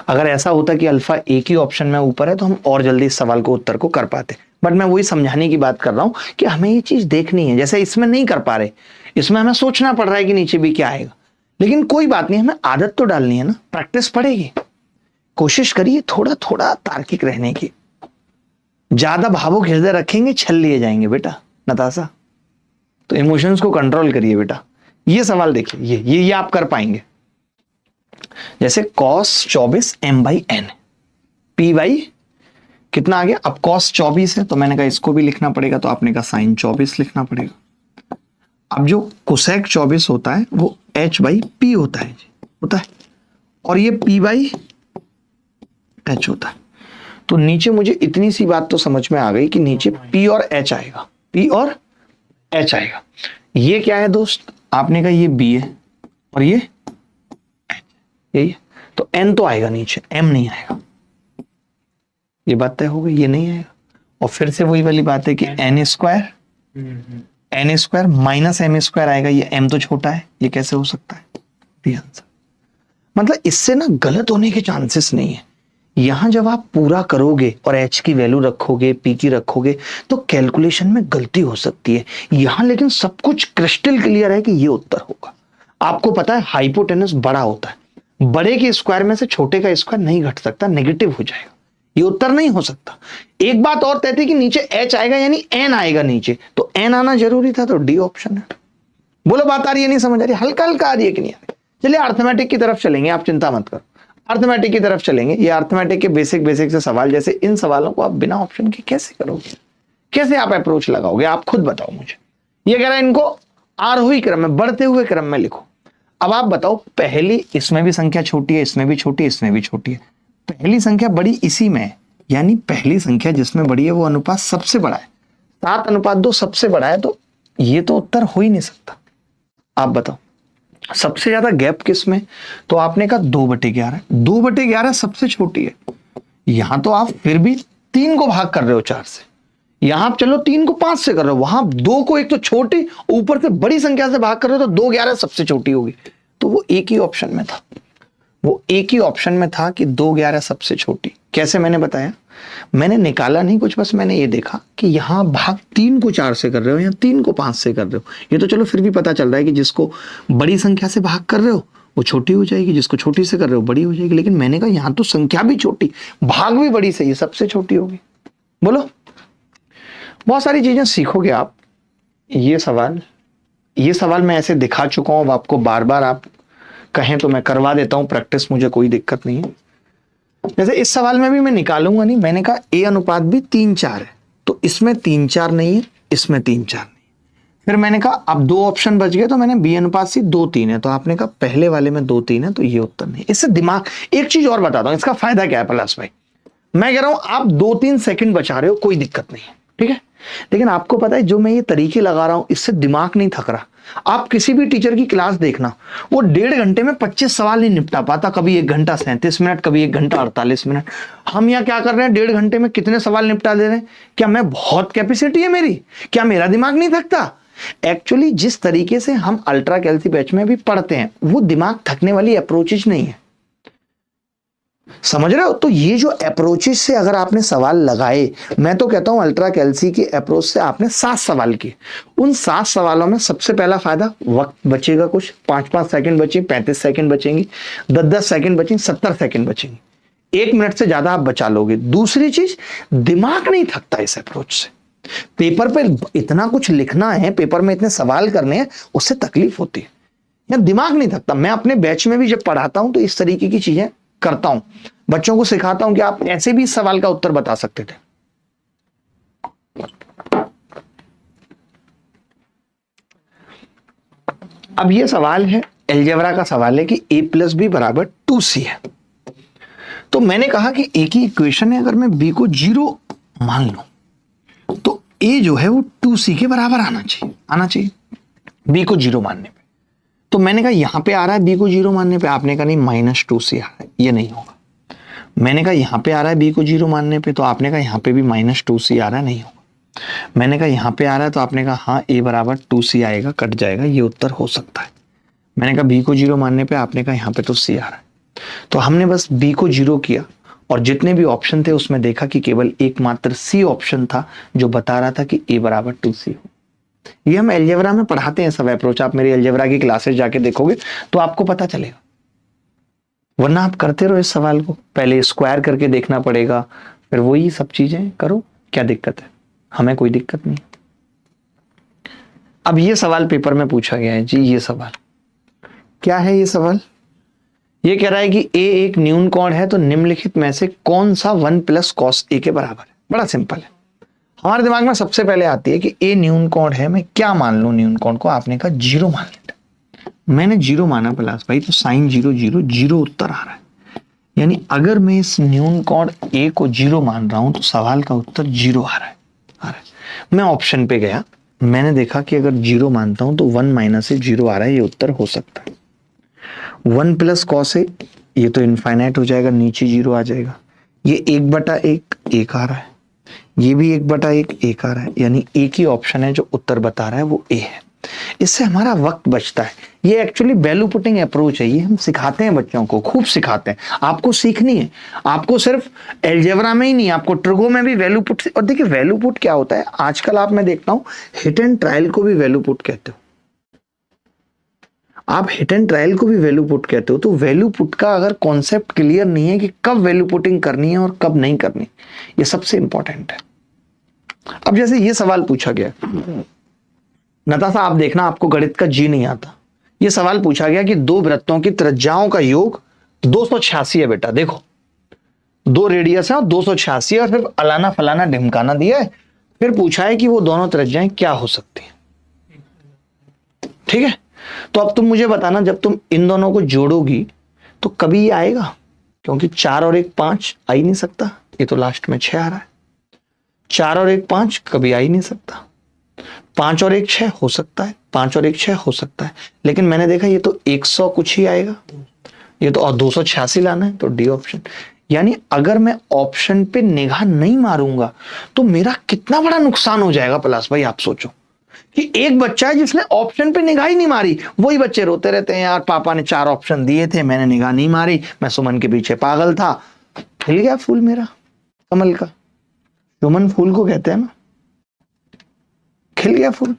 अगर ऐसा होता कि अल्फा एक ही ऑप्शन में ऊपर है तो हम और जल्दी इस सवाल को उत्तर को कर पाते, बट मैं वही समझाने की बात कर रहा हूं कि हमें ये चीज देखनी है। जैसे इसमें नहीं कर पा रहे, इसमें हमें सोचना पड़ रहा है कि नीचे भी क्या आएगा, लेकिन कोई बात नहीं, हमें आदत तो डालनी है ना, प्रैक्टिस पड़ेगी। कोशिश करिए थोड़ा थोड़ा तार्किक रहने की। ज्यादा भावुक हृदय रखेंगे छल लिए जाएंगे बेटा नताशा, तो इमोशंस को कंट्रोल करिए बेटा। ये सवाल देखिए, ये आप कर पाएंगे। जैसे cos 24 m/n, p बाई कितना आ गया, अब cos 24 है तो मैंने कहा इसको भी लिखना पड़ेगा, तो आपने कहा sin 24 लिखना पड़ेगा। अब जो cosec 24 होता है वो h/p होता है होता है, और ये p/h होता है। तो नीचे मुझे इतनी सी बात तो समझ में आ गई कि नीचे p और h आएगा, p और h आएगा। ये क्या है दोस्त, आपने कहा ये b है और ये h, यही है, तो n तो आएगा नीचे, m नहीं आएगा। ये बात तय हो गई, ये नहीं आएगा। और फिर से वही वाली बात है कि n square minus m square आएगा, ये m तो छोटा है, ये कैसे हो सकता है, दी आंसर। मतलब इससे ना गलत होने के चांसेस नहीं है। यहां जब आप पूरा करोगे और h की वैल्यू रखोगे, p की रखोगे, तो कैलकुलेशन में गलती हो सकती है। यहां लेकिन सब कुछ क्रिस्टल क्लियर है कि ये उत्तर होगा। आपको पता है हाइपोटेनस बड़ा होता है, बड़े के स्क्वायर में से छोटे का स्क्वायर नहीं घट सकता, नेगेटिव हो जाएगा, ये उत्तर नहीं हो सकता। एक बात और तय थी कि नीचे h आएगा यानी n आएगा नीचे, तो n आना जरूरी था, तो डी ऑप्शन है। बोलो बात आ रही है, नहीं समझ आ रही, हल्का हल्का आ रही है कि नहीं आ रही। चलिए अर्थमेटिक की तरफ चलेंगे, आप चिंता मत करो, अर्थमेटिक की तरफ चलेंगे। ये अर्थमेटिक के बेसिक से सवाल, जैसे इन सवालों को आप बिना ऑप्शन के कैसे करोगे, कैसे आप अप्रोच लगाओगे, आप खुद बताओ मुझे। ये कह रहा है इनको आरोही क्रम में, बढ़ते हुए क्रम में लिखो। अब आप बताओ, पहली इसमें भी संख्या छोटी है, इसमें भी छोटी है, इसमें भी छोटी है, पहली संख्या बड़ी इसी में है, यानी पहली संख्या जिसमें बड़ी है वो अनुपात सबसे बड़ा है, 7:2 सबसे बड़ा है, तो ये तो उत्तर हो ही नहीं सकता। आप बताओ सबसे ज्यादा गैप किस में, तो आपने कहा 2/11, 2/11 सबसे छोटी है। यहां तो आप फिर भी 3 को भाग कर रहे हो 4 से, यहां आप चलो 3 को 5 से कर रहे हो, वहां 2 को एक तो छोटी ऊपर से बड़ी संख्या से भाग कर रहे हो, तो 2/11 सबसे छोटी होगी। तो वो एक ही ऑप्शन में था, वो एक ही ऑप्शन में था कि 2/11 सबसे छोटी। कैसे मैंने बताया, मैंने निकाला नहीं कुछ, बस मैंने ये देखा कि यहां भाग 3 को 4 से कर रहे हो या 3 को 5 से कर रहे हो, ये तो चलो फिर भी पता चल रहा है कि जिसको बड़ी संख्या से भाग कर रहे हो वो छोटी हो जाएगी, जिसको छोटी से कर रहे हो बड़ी हो जाएगी। लेकिन मैंने कहा यहां तो संख्या भी छोटी, भाग भी बड़ी से, ये सबसे छोटी होगी। बोलो, बहुत सारी चीजें सीखोगे आप। ये सवाल मैं ऐसे दिखा चुका हूं, अब आपको बार बार आप कहें तो मैं करवा देता हूं प्रैक्टिस, मुझे कोई दिक्कत नहीं है। जैसे इस सवाल में भी मैं निकालूंगा नहीं, मैंने कहा a अनुपात भी 3:4 है, तो इसमें 3:4 नहीं है, इसमें 3:4 नहीं है। फिर मैंने कहा अब 2 ऑप्शन बच गए, तो मैंने b अनुपात से 2:3 है, तो आपने कहा पहले वाले में 2:3 है, तो ये उत्तर नहीं। इससे दिमाग, एक चीज और बताता हूं, इसका फायदा क्या है पलाश भाई, मैं कह रहा हूं आप 2-3 सेकंड बचा रहे हो, कोई दिक्कत नहीं है, ठीक है, लेकिन आपको पता है जो मैं ये तरीके लगा रहा हूं इससे दिमाग नहीं थक रहा। आप किसी भी टीचर की क्लास देखना, वो 1.5 घंटे में 25 सवाल नहीं निपटा पाता, कभी 1 घंटा 37 मिनट, कभी 1 घंटा 48 मिनट। हम यहाँ क्या कर रहे हैं, 1.5 घंटे में कितने सवाल निपटा दे रहे हैं। क्या मैं बहुत कैपेसिटी है मेरी, क्या मेरा दिमाग नहीं थकता? एक्चुअली जिस तरीके से हम अल्ट्रा कैल्सी बैच में भी पढ़ते हैं वो दिमाग थकने वाली अप्रोचेज नहीं है, समझ रहे हो? तो ये जो अप्रोचेज से अगर आपने सवाल लगाए, मैं तो कहता हूं अल्ट्रा कैल्सी की अप्रोच से आपने 7 सवाल किए, उन 7 सवालों में सबसे पहला फायदा वक्त बचेगा, कुछ 5-5 सेकंड बचे, 35 सेकंड बचेंगे, 10-10 सेकंड बचेंगे, 70 सेकंड बचेंगे, 1 मिनट से ज्यादा आप बचा लोगे। दूसरी चीज, दिमाग नहीं थकता इस अप्रोच से। पेपर पे इतना कुछ लिखना है, पेपर में इतने सवाल करने हैं, उससे तकलीफ होती है, या दिमाग नहीं थकता। मैं अपने बैच में भी जब पढ़ाता हूं तो इस तरीके की चीजें करता हूं, बच्चों को सिखाता हूं कि आप ऐसे भी इस सवाल का उत्तर बता सकते थे। अब ये सवाल है, अलजेब्रा का सवाल है कि a + b = 2c है। तो मैंने कहा कि a की इक्वेशन है, अगर मैं b को 0 मान लूं तो a जो है वो 2c के बराबर आना चाहिए b को 0 मानने पे। तो मैंने कहा यहां पे आ रहा है b को 0 मानने पे, आपने कहा नहीं -2c आ रहा है, ये नहीं होगा। मैंने कहा यहां पे आ रहा है b को 0 मानने पे, तो आपने कहा यहां पे भी -2c आ रहा है, नहीं होगा। मैंने कहा यहां पे आ रहा है, तो आपने कहा हाँ a = 2c आएगा, कट जाएगा, ये उत्तर हो सकता है। मैंने कहा b को 0 मानने पे, आपने कहा यहां पे तो c आ रहा है, तो हमने बस b को 0 किया और जितने भी ऑप्शन थे उसमें देखा कि केवल एकमात्र सी ऑप्शन था जो बता रहा था कि a बराबर 2c हो। ये हम एलजेब्रा में पढ़ाते हैं सब अप्रोच, आप मेरी एलजेब्रा की क्लासेस जाके देखोगे तो आपको पता चलेगा, वरना आप करते रहो इस सवाल को, पहले स्क्वायर करके देखना पड़ेगा, फिर वही सब चीजें करो, क्या दिक्कत है? हमें कोई दिक्कत नहीं। अब ये सवाल पेपर में पूछा गया है जी, ये सवाल क्या है? ये सवाल ये कह रहा है कि a एक न्यून कोण है तो निम्नलिखित में से कौन सा 1 प्लस कॉस a के बराबर है? बड़ा सिंपल है, हमारे दिमाग में सबसे पहले आती है कि a न्यून कोण है, मैं क्या मान लूं न्यून कोण को? आपने कहा 0 मान लेते, मैंने 0 माना प्लस भाई, तो साइन 0 0 0 उत्तर आ रहा है। यानी अगर मैं इस न्यून कोण a को 0 मान रहा हूं तो सवाल का उत्तर 0 आ रहा है। मैं ऑप्शन पे गया, मैंने देखा कि अगर 0 मानता हूं तो 1 माइनस से 0 आ रहा है, ये उत्तर हो सकता है। 1 प्लस कॉस ए, ये तो इनफाइनाइट हो जाएगा, नीचे 0 आ जाएगा। ये 1/1 1 आ रहा है, ये भी 1/1 1 आ रहा है, यानी एक ही ऑप्शन है जो उत्तर बता रहा है वो ए है। इससे हमारा वक्त बचता है। ये एक्चुअली वैल्यू पुटिंग अप्रोच है, ये हम सिखाते हैं बच्चों को, खूब सिखाते हैं। आपको सीखनी है, आपको सिर्फ एलजेब्रा में ही नहीं, आपको ट्रिगो में भी वैल्यू पुट। और देखिए वैल्यू पुट क्या होता है, आजकल आप मैं देखता हूं हिट एंड ट्रायल को भी वैल्यू पुट कहते हो। आप हिट एंड ट्रायल को भी वैल्यू पुट कहते हो, तो वैल्यू पुट का अगर कॉन्सेप्ट क्लियर नहीं है कि कब वैल्यू पुटिंग करनी है और कब नहीं करनी, ये सबसे इंपॉर्टेंट है। अब जैसे ये सवाल पूछा गया, नताशा आप देखना आपको गणित का जी नहीं आता, ये सवाल पूछा गया कि दो वृत्तों की त्रिज्याओं का योग 286 है बेटा। देखो 2 रेडियस है और 286 और फिर अलाना फलाना ढिमकाना दिया है, फिर पूछा है कि वो दोनों त्रिज्याएं क्या हो सकती हैं। ठीक है, तो अब तुम मुझे बताना, जब तुम इन दोनों को जोड़ोगी तो कभी ये आएगा? क्योंकि 4 और 1 5 आ ही नहीं सकता, ये तो लास्ट में 6 आ रहा है। 4 और 1 5 कभी आ ही नहीं सकता। 5 और 1 6 हो सकता है, 5 और 1 6 हो सकता है, लेकिन मैंने देखा ये तो 100 कुछ ही आएगा, ये तो और 286 लाना है, तो डी ऑप्शन। यानी अगर मैं ऑप्शन पे निगाह नहीं मारूंगा तो मेरा कितना बड़ा नुकसान हो जाएगा। प्लस भाई आप सोचो कि एक बच्चा है जिसने ऑप्शन पे निगाह ही नहीं मारी, वही बच्चे रोते रहते हैं यार पापा ने 4 ऑप्शन दिए थे, मैंने निगाह नहीं मारी, मैं सुमन के पीछे पागल था। खिल गया फूल मेरा कमल का, सुमन फूल को कहते हैं ना, खिल गया फूल।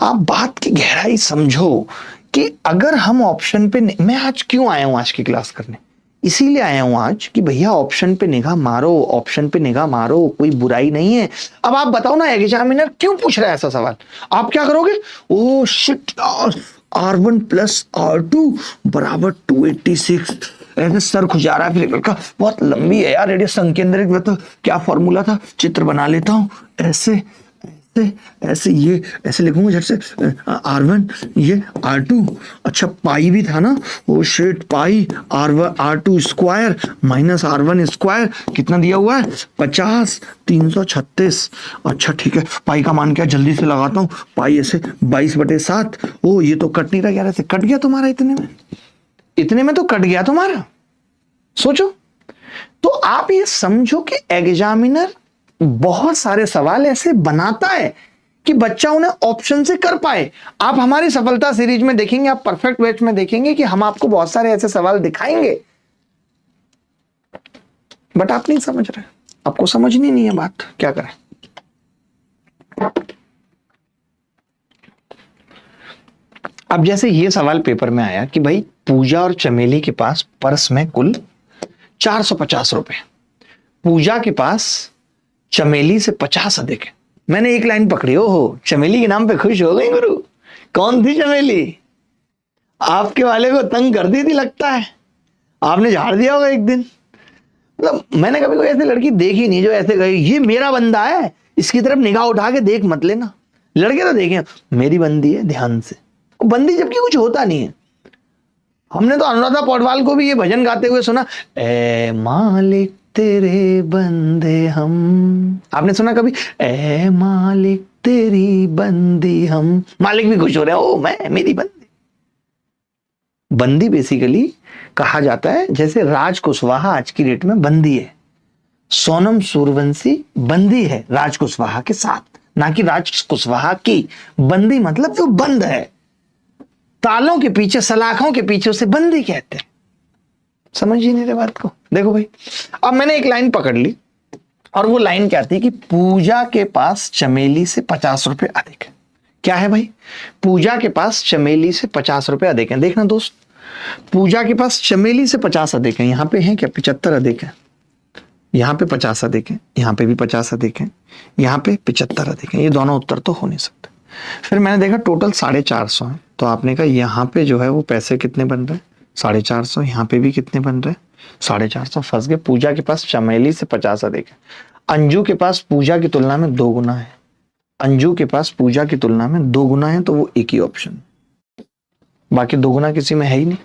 आप बात की गहराई समझो कि अगर हम ऑप्शन पे, मैं आज क्यों आया हूं आज की क्लास करने, इसीलिए आया हूं आज कि भैया ऑप्शन पे निगाह मारो, ऑप्शन पे निगाह मारो, कोई बुराई नहीं है। अब आप बताओ ना एग्जामिनर क्यों पूछ रहा है ऐसा सवाल, आप क्या करोगे? ओ शिट यार, R1 प्लस R2 बराबर 286, ऐसे सर खुजा रहा है फिर का, बहुत लंबी है यार रेडियस संकेंद्रित वृत्त, क्या फॉर्मूला था, चित्र बना लेता हूं, ऐसे ऐसे ऐसे, ये ऐसे लिखूंगा जैसे R1 ये R2, अच्छा पाई भी था ना, वो शेट पाई R2 square minus R1 square, कितना दिया हुआ है 50 336। अच्छा ठीक है, पाई का मान क्या जल्दी से लगाता हूँ, पाई ऐसे 22/7। ओ ये तो कट नहीं रहा यार, ऐसे कट गया तुम्हारा, इतने में तो कट गया तुम्हारा। सोचो, तो आप ये समझो कि एग्जामिनर बहुत सारे सवाल ऐसे बनाता है कि बच्चा उन्हें ऑप्शन से कर पाए। आप हमारी सफलता सीरीज में देखेंगे, आप परफेक्ट बैच में देखेंगे कि हम आपको बहुत सारे ऐसे सवाल दिखाएंगे, बट आप नहीं समझ रहे, आपको समझनी नहीं है बात, क्या करें। अब जैसे ये सवाल पेपर में आया कि भाई पूजा और चमेली के पास पर्स में कुल 450 रुपए, पूजा के पास चमेली से 50 अधिक है। मैंने एक लाइन पकड़ी, हो चमेली के नाम पे खुश हो गई गुरु। कौन थी चमेली? आपके वाले को तंग कर दी थी लगता है, आपने झाड़ दिया होगा एक दिन। मतलब मैंने कभी कोई ऐसी लड़की देखी नहीं जो ऐसे गई ये मेरा बंदा है, इसकी तरफ निगाह उठा के देख मत लेना। लड़के तो देखें मेरी बंदी है ध्यान से, बंदी जबकि कुछ होता नहीं है। हमने तो अनुराधा पौडवाल को भी ये भजन गाते हुए सुना, ए मालिक तेरे बंदे हम, आपने सुना कभी? ए मालिक तेरी बंदी हम, मालिक भी खुश हो रहे हैं, ओ मैं मेरी बंदी। बंदी बेसिकली कहा जाता है, जैसे राज कुशवाहा आज की डेट में बंदी है, सोनम सूरवंशी बंदी है राज कुशवाहा के साथ, ना कि राज कुशवाहा की बंदी, मतलब जो बंद है तालों के पीछे, सलाखों के पीछे, उसे बंदी कहते हैं। समझ ही नहीं रहे बात को। देखो भाई, अब मैंने एक लाइन पकड़ ली और वो लाइन क्या थी कि पूजा के पास चमेली से 50 रुपए अधिक है। क्या है भाई? पूजा के पास चमेली से 50 रुपए अधिक है। देखना दोस्त, पूजा के पास चमेली से 50 अधिक है। यहां पे है क्या? 75 अधिक है। यहां पे 50 अधिक है, यहां पे भी 50 अधिक है, यहां पे 75 अधिक है। ये दोनों उत्तर तो हो नहीं सकते। फिर मैंने देखा टोटल 450 है, तो आपने कहा यहां पे जो है वो पैसे कितने बन रहे हैं? 450। यहां पे भी कितने बन रहे हैं? 450। फंस गए। पूजा के पास चमेली से 50 अधिक है। अंजू के पास पूजा की तुलना में 2 गुना है। अंजू के पास पूजा की तुलना में 2 गुना है, तो वो एक ही ऑप्शन, बाकी 2 गुना किसी में है ही नहीं।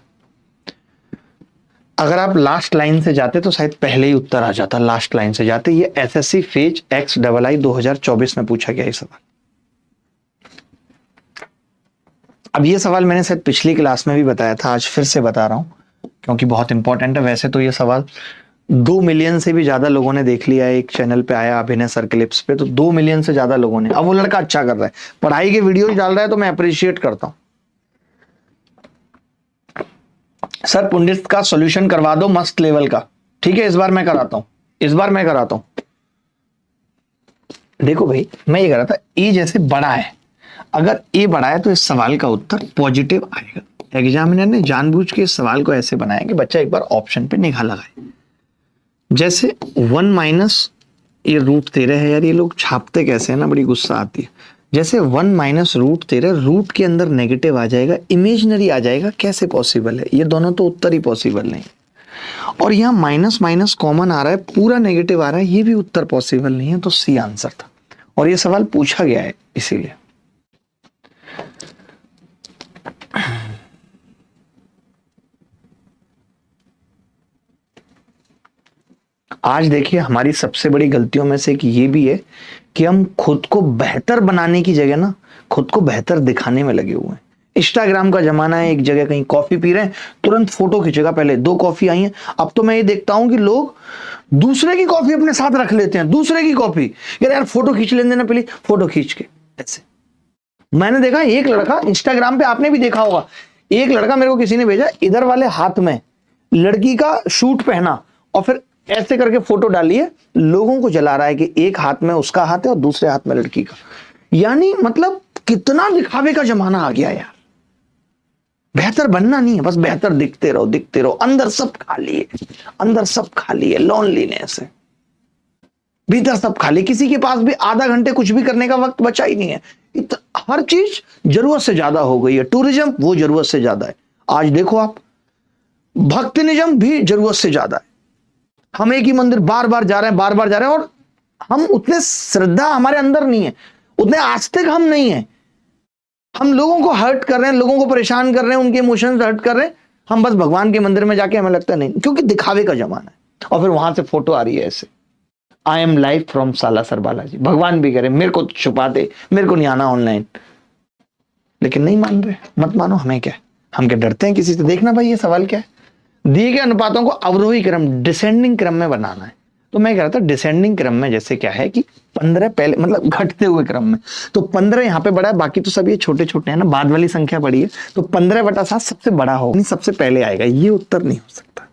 अगर आप लास्ट लाइन से जाते तो शायद पहले ही उत्तर आ जाता। लास्ट लाइन से जाते। ये एसएससी फेज XII 2024 में पूछा गया ये सवाल। अब ये सवाल मैंने शायद पिछली क्लास में भी बताया था, आज फिर से बता रहा हूं क्योंकि बहुत इंपॉर्टेंट है। वैसे तो ये सवाल 2 मिलियन से भी ज्यादा लोगों ने देख लिया है। एक चैनल पे आया अभिनय सर क्लिप्स पे, तो 2 मिलियन से ज्यादा लोगों ने। अब वो लड़का अच्छा कर रहा है, पढ़ाई के वीडियो डाल रहा है, तो मैं अप्रिशिएट करता हूं। सर पुंडित का सॉल्यूशन करवा दो मस्त लेवल का। ठीक है, इस बार मैं कराता हूं, इस बार मैं कराता हूं। देखो भाई, मैं ये कह रहा था ए जैसे बड़ा है, अगर ए बड़ा है तो इस सवाल का उत्तर पॉजिटिव आएगा। एग्जामिनर ने जानबूझ के इस सवाल को ऐसे बनाया कि बच्चा एक बार ऑप्शन पे निगाह लगाए। जैसे 1 माइनस ये √13 है। यार ये लोग छापते कैसे है ना, बड़ी गुस्सा आती है। जैसे 1 माइनस √13, रूट के अंदर नेगेटिव आ जाएगा, इमेजिनरी आ जाएगा, कैसे पॉसिबल है? ये दोनों तो उत्तर ही पॉसिबल नहीं। और यहाँ माइनस माइनस कॉमन आ रहा है, पूरा नेगेटिव आ रहा है, ये भी उत्तर पॉसिबल नहीं है। तो सी आंसर था, और ये सवाल पूछा गया है इसीलिए। आज देखिए, हमारी सबसे बड़ी गलतियों में से एक ये भी है कि हम खुद को बेहतर बनाने की जगह ना खुद को बेहतर दिखाने में लगे हुए हैं। इंस्टाग्राम का जमाना है, एक जगह कहीं कॉफी पी रहे हैं, तुरंत फोटो खींचेगा। पहले 2 कॉफी आई हैं, अब तो मैं ये देखता हूं कि लोग दूसरे की कॉफी अपने साथ रख लेते हैं। दूसरे की कॉफी, यार फोटो खींच लेने देना, पहले फोटो खींच के ऐसे। मैंने देखा एक लड़का इंस्टाग्राम पे, आपने भी देखा होगा, एक लड़का मेरे को किसी ने भेजा, इधर वाले हाथ में लड़की का शूट पहना और फिर ऐसे करके फोटो डाली है, लोगों को जला रहा है कि एक हाथ में उसका हाथ है और दूसरे हाथ में लड़की का। यानी मतलब कितना दिखावे का जमाना आ गया यार। बेहतर बनना नहीं है, बस बेहतर दिखते रहो, दिखते रहो। अंदर सब खाली है, अंदर सब खाली है, लोनलीनेस है, भीतर सब खाली। किसी के पास भी आधा घंटे कुछ भी करने का वक्त बचा ही नहीं है। हर चीज जरूरत से ज्यादा हो गई है। टूरिज्म वो जरूरत से ज्यादा है। आज देखो आप, भक्तिनिज्म भी जरूरत से ज्यादा है। हम एक ही मंदिर बार बार जा रहे हैं, बार बार जा रहे हैं, और हम उतने श्रद्धा हमारे अंदर नहीं है, उतने आस्तिक हम नहीं है। हम लोगों को हर्ट कर रहे हैं, लोगों को परेशान कर रहे हैं, उनके इमोशंस हर्ट कर रहे हैं। हम बस भगवान के मंदिर में जाके हमें लगता नहीं, क्योंकि दिखावे का जमाना है। और फिर वहां से फोटो आ रही है ऐसे, I am live from Salasar Balaji. भगवान भी कह रहे मेरे को छुपा दे, मेरे को नहीं आना ऑनलाइन, लेकिन नहीं मान रहे। मत मानो, हमें क्या है, हम क्या डरते हैं किसी से? देखना भाई, ये सवाल क्या है, दिए गए अनुपातों को अवरोही क्रम, डिसेंडिंग क्रम में बनाना है। तो मैं कह रहा था डिसेंडिंग क्रम में जैसे क्या है कि 15 पहले, मतलब घटते हुए क्रम में, तो 15 यहाँ पे बड़ा है, बाकी तो सब ये छोटे छोटे हैं ना, बाद वाली संख्या बड़ी है, तो 15/7 सबसे बड़ा होगा, सबसे पहले आएगा। ये उत्तर नहीं हो सकता,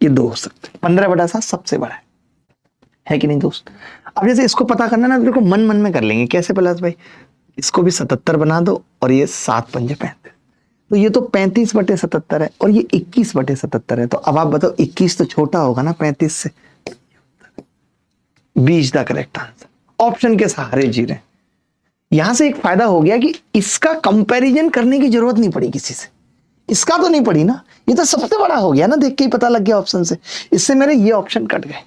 ये 2 हो सकते। 15/7 सबसे बड़ा है कि नहीं दोस्त? अब जैसे इसको पता करना ना, देखो मन मन में कर लेंगे। कैसे पलाश भाई? इसको भी 77 बना दो और ये 7 पंजे 35, तो ये तो 35/77 है और ये 21/77 है। तो अब आप बताओ, 21 तो छोटा होगा ना 35 से। B is the correct answer. Option के सहारे जी रहे। यहां से एक फायदा हो गया कि इसका कंपैरिजन करने की जरूरत नहीं पड़ी किसी से। इसका तो नहीं पड़ी ना, ये तो सबसे बड़ा हो गया ना, देख के ही पता लग गया ऑप्शन से। इससे मेरे ये ऑप्शन कट गए।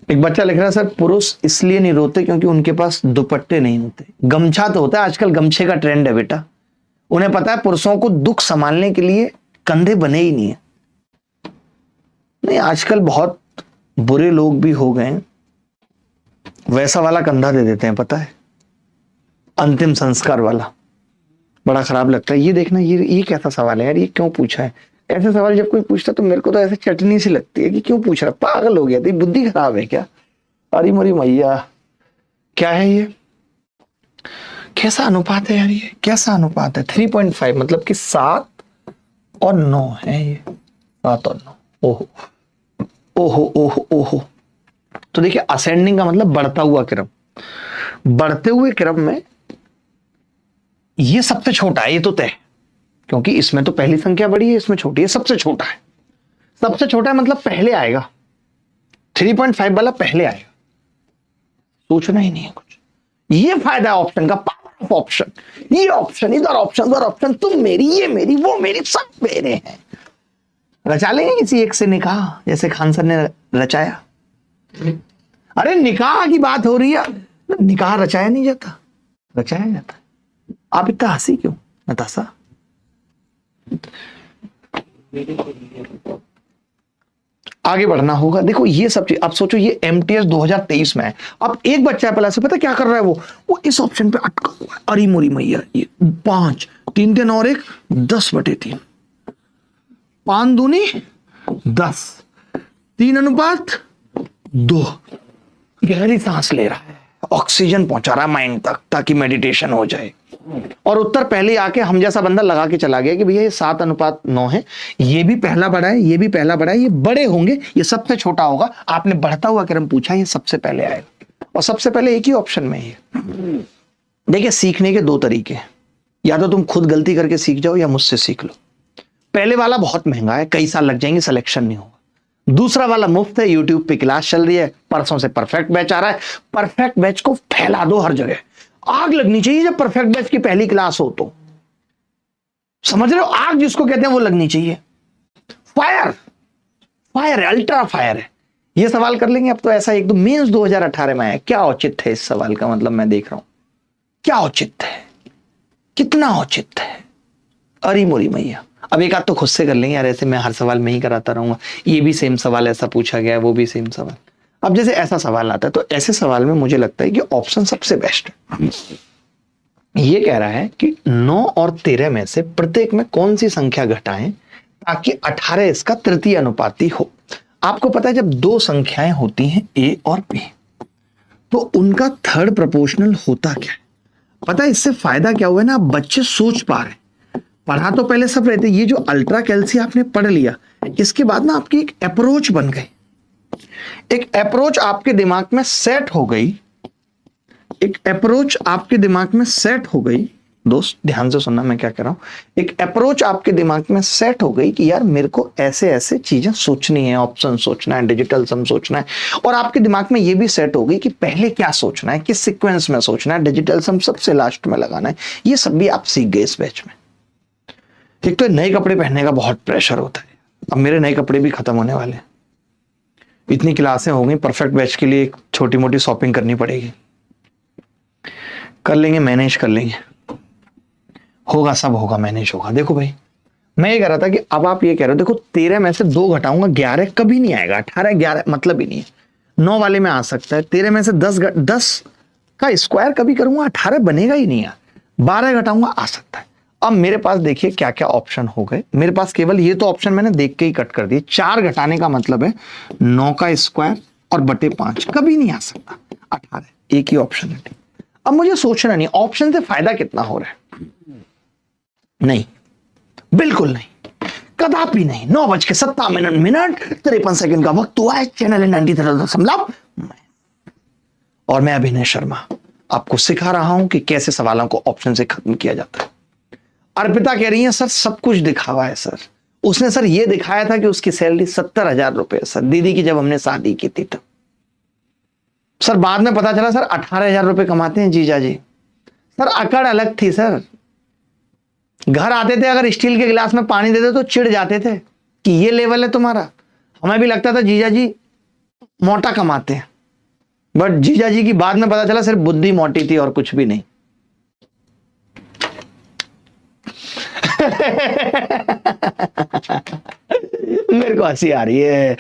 एक बच्चा लिख रहा है, सर पुरुष इसलिए नहीं रोते क्योंकि उनके पास दुपट्टे नहीं होते। गमछा तो होता है, आजकल गमछे का ट्रेंड है बेटा। उन्हें पता है पुरुषों को दुख संभालने के लिए कंधे बने ही नहीं है। नहीं, आजकल बहुत बुरे लोग भी हो गए, वैसा वाला कंधा दे देते हैं, पता है, अंतिम संस्कार वाला। बड़ा खराब लगता है। ये देखना, ये कैसा सवाल है यार, ये क्यों पूछा है? ऐसे सवाल जब कोई पूछता तो मेरे को तो ऐसे चटनी सी लगती है कि क्यों पूछ रहा, पागल हो गया, तो बुद्धि खराब है क्या? अरे मोरी मैया, क्या है ये? कैसा अनुपात है यार, ये कैसा अनुपात है? 3.5 मतलब कि 7 और 9 है ये, 7 और 9। ओहो ओहो ओहो ओहो। तो देखिए असेंडिंग का मतलब बढ़ता हुआ क्रम, बढ़ते हुए क्रम में ये सबसे छोटा है, ये तो तय, क्योंकि इसमें तो पहली संख्या बड़ी है, इसमें छोटी है, सबसे छोटा है। सबसे छोटा है मतलब पहले आएगा, 3.5 वाला पहले आएगा, सोचना ही नहीं है कुछ। ये फायदा है ऑप्शन का, पावर ऑफ ऑप्शन। ये ऑप्शन, इधर ऑप्शन, उधर ऑप्शन, तुम मेरी, ये मेरी, वो मेरी, सब मेरे हैं। रचा लेंगे किसी एक से निकाह, जैसे खान सर ने रचाया। अरे निकाह की बात हो रही है, निकाह रचाया नहीं जाता, रचाया जाता है। आप इतना हंसी क्यों नताशा? आगे बढ़ना होगा। देखो ये सब चीज, अब सोचो ये एमटीएस 2023 में है। अब एक बच्चा है पहले से, पता क्या कर रहा है वो इस ऑप्शन पे अटका हुआ है। अरे मोरी मैया, ये 5, 3 3 और 1, 10/3, 5 दूनी 10, 3:2। गहरी सांस ले रहा है, ऑक्सीजन पहुंचा रहा है माइंड तक ताकि मेडिटेशन हो जाए। और उत्तर पहले आके हम जैसा बंदा लगा के चला गया कि भैया ये 7:9 है, ये भी पहला बड़ा है, ये भी पहला बड़ा है, ये बड़े होंगे, ये सबसे छोटा होगा। आपने बढ़ता हुआ क्रम पूछा, ये सबसे पहले आएगा, और सबसे पहले एक ही ऑप्शन में है। देखिए सीखने के 2 तरीके, या तो तुम खुद गलती करके सीख जाओ या मुझसे सीख लो। पहले वाला बहुत महंगा है, कई साल लग जाएंगे, सिलेक्शन नहीं होगा। दूसरा वाला मुफ्त है, यूट्यूब पे क्लास चल रही है, परसों से परफेक्ट बैच आ रहा है। परफेक्ट बैच को फैला दो हर जगह, आग लगनी चाहिए जब परफेक्ट बैच की पहली क्लास हो तो, समझ रहे हो? आग जिसको कहते हैं वो लगनी चाहिए। फायर, फायर है, अल्ट्रा फायर है। ये सवाल कर लेंगे अब तो, ऐसा एक दो मेंस 2018 में आया। क्या औचित्य है इस सवाल का, मतलब मैं देख रहा हूं क्या औचित्य है, कितना औचित्य है। अरे मोरी मैया, अब एक आध तो खुद से कर लेंगे यार, ऐसे मैं हर सवाल में ही कराता रहूंगा। ये भी सेम सवाल ऐसा पूछा गया है, वो भी सेम सवाल। अब जैसे ऐसा सवाल आता है तो ऐसे सवाल में मुझे लगता है कि ऑप्शन सबसे बेस्ट है। ये कह रहा है कि 9 और 13 में से प्रत्येक में कौन सी संख्या घटाएं ताकि 18 इसका तृतीय अनुपाती हो। आपको पता है जब 2 संख्याएं होती हैं ए और बी, तो उनका थर्ड प्रोपोर्शनल होता क्या है? पता है इससे फायदा क्या हुआ है ना, आप बच्चे सोच पा रहे हैं। पढ़ा तो पहले सब रहते, ये जो अल्ट्रा कैल्सी आपने पढ़ लिया, इसके बाद ना आपकी एक अप्रोच बन गई, एक अप्रोच आपके दिमाग में सेट हो गई, एक अप्रोच आपके दिमाग में सेट हो गई। दोस्त ध्यान से सुनना मैं क्या कह रहा हूं। एक अप्रोच आपके दिमाग में सेट हो गई कि यार मेरे को ऐसे ऐसे चीजें सोचनी है, ऑप्शन सोचना है, डिजिटल सम सोचना है। और आपके दिमाग में ये भी सेट हो गई कि पहले क्या सोचना है, किस सीक्वेंस में सोचना है, डिजिटल सम सबसे लास्ट में लगाना है। ये सब भी आप सीख गए इस बैच में। एक तो नए कपड़े पहनने का बहुत प्रेशर होता है, अब मेरे नए कपड़े भी खत्म होने वाले हैं। इतनी क्लासें हो गई, परफेक्ट बैच के लिए छोटी मोटी शॉपिंग करनी पड़ेगी। कर लेंगे, मैनेज कर लेंगे, होगा, सब होगा, मैनेज होगा। देखो भाई मैं ये कह रहा था कि अब आप ये कह रहे हो, देखो 13 में से 2 घटाऊंगा, 11 कभी नहीं आएगा। 18 11 मतलब ही नहीं है। 9 वाले में आ सकता है। 13 में से 10 का स्क्वायर कभी करूंगा 18 बनेगा ही नहीं यार। 12 घटाऊंगा आ सकता है। अब मेरे पास देखिए क्या क्या ऑप्शन हो गए। मेरे पास केवल ये तो ऑप्शन मैंने देख के ही कट कर दिए। 4 घटाने का मतलब है 9 का स्क्वायर और बटे 5, कभी नहीं आ सकता 18, एक ही ऑप्शन है। अब मुझे सोचना नहीं ऑप्शन से फायदा कितना हो रहा है, नहीं, बिल्कुल नहीं, कदापि नहीं। 9:57 53 सेकंड का वक्त हुआ है। चैनल 93.9 और मैं अभिनय शर्मा आपको सिखा रहा हूं कि कैसे सवालों को ऑप्शन से खत्म किया जाता है। अर्पिता कह रही है सर सब कुछ दिखावा है सर। उसने सर ये दिखाया था कि उसकी सैलरी 70,000 रुपए सर, दीदी की जब हमने शादी की थी तब। सर बाद में पता चला सर 18,000 रुपए कमाते हैं जीजा जी। सर अकड़ अलग थी सर। घर आते थे, अगर स्टील के गिलास में पानी देते तो चिढ़ जाते थे कि ये लेवल है तुम्हारा। हमें भी लगता था जीजा जी मोटा कमाते हैं, बट जीजा जी की बाद में पता चला सिर्फ बुद्धि मोटी थी और कुछ भी नहीं। मेरे को हंसी आ रही है,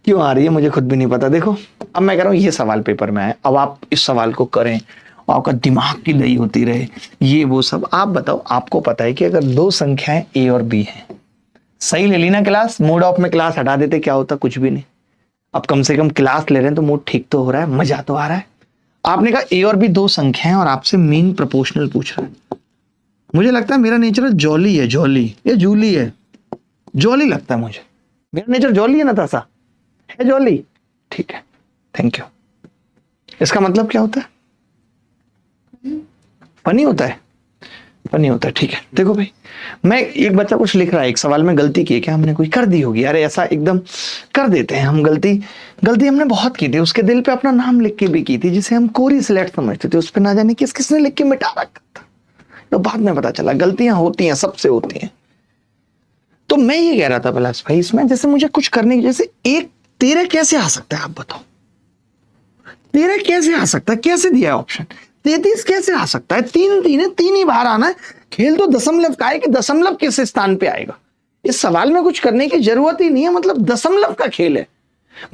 क्यों आ रही है मुझे खुद भी नहीं पता। देखो अब मैं कह रहा हूं ये सवाल पेपर में है, अब आप इस सवाल को करें, आपका दिमाग की दही होती रहे, ये वो सब। आप बताओ, आपको पता है कि अगर 2 संख्याएं ए और बी हैं, सही ले ली ना क्लास, मूड ऑफ में क्लास हटा देते क्या होता, कुछ भी नहीं। अब कम से कम क्लास ले रहे हैं तो मूड ठीक तो हो रहा है, मजा तो आ रहा है। आपने कहा ए और बी दो संख्या है और आपसे मीन प्रोपोर्शनल पूछ रहा है। मुझे लगता है मेरा नेचर जॉली है, जॉली, ये जूली है, जॉली लगता है मुझे। मेरा नेचर जॉली है ना, तासा है जॉली, ठीक है, थैंक यू। इसका मतलब क्या होता है? फनी होता है, फनी होता है, ठीक है। देखो भाई, मैं एक बच्चा कुछ लिख रहा है, एक सवाल में गलती की है क्या हमने, कोई कर दी होगी, अरे ऐसा एकदम कर देते हैं हम, गलती हमने बहुत की थी। उसके दिल पे अपना नाम लिख के भी की थी, जिसे हम कोरी सिलेक्ट समझते थे, उस पर ना जाने किसने लिख के मिटा रखा था, तो बाद में पता चला गलतियां होती हैं, सबसे होती हैं। तो मैं ये कह रहा था पलाश भाई, इसमें जैसे मुझे कुछ करने की, जैसे एक 13 कैसे आ सकता है, आप बताओ 13 कैसे आ सकता है, कैसे दिया है ऑप्शन, 33 कैसे आ सकता है, 3 है, 3 ही बाहर आना है। खेल तो दशमलव का है कि दशमलव किस स्थान पे आएगा, इस सवाल में कुछ करने की जरूरत ही नहीं है, मतलब दशमलव का खेल है।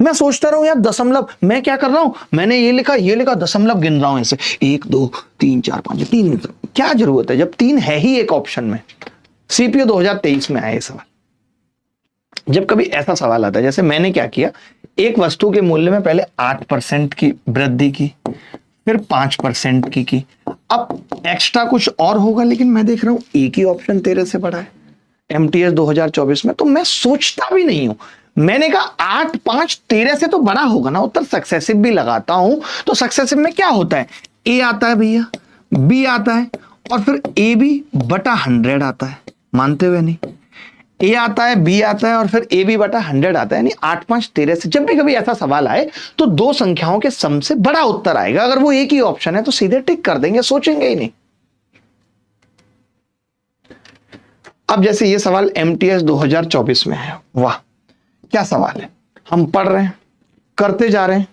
मैं सोचता रहूं यार दशमलव, मैं क्या कर रहा हूं, मैंने ये लिखा दशमलव गिन रहा हूं ऐसे 1 2 3 4 5 3, क्या जरूरत है जब 3 है ही एक ऑप्शन में। सीपीयू 2023 में आया सवाल। जब कभी ऐसा सवाल आता है, जैसे मैंने क्या किया, एक वस्तु के मूल्य में पहले 8% की वृद्धि की, फिर 5% की। अब एक्स्ट्रा कुछ और होगा, लेकिन मैं देख रहा हूं एक ही ऑप्शन 13 से बड़ा है एमटीएस 2024 में, तो मैं सोचता भी नहीं हूं। मैंने कहा 8 5 13 से तो बड़ा होगा ना, उत्तर सक्सेसिव भी लगाता हूं, तो सक्सेसिव में क्या होता है, ए आता है भैया, बी आता है, और फिर ए बी बटा 100 आता है, मानते हुए नहीं, ए आता है, बी आता है, और फिर ए बी बटा 100 आता है, यानी 8 5 13 से जब भी कभी ऐसा सवाल आए तो दो संख्याओं के सम से बड़ा उत्तर आएगा। अगर वो एक ही ऑप्शन है तो सीधे टिक कर देंगे, सोचेंगे ही नहीं। अब जैसे ये सवाल एमटीएस 2024 में है, वाह क्या सवाल है, हम पढ़ रहे हैं, करते जा रहे हैं।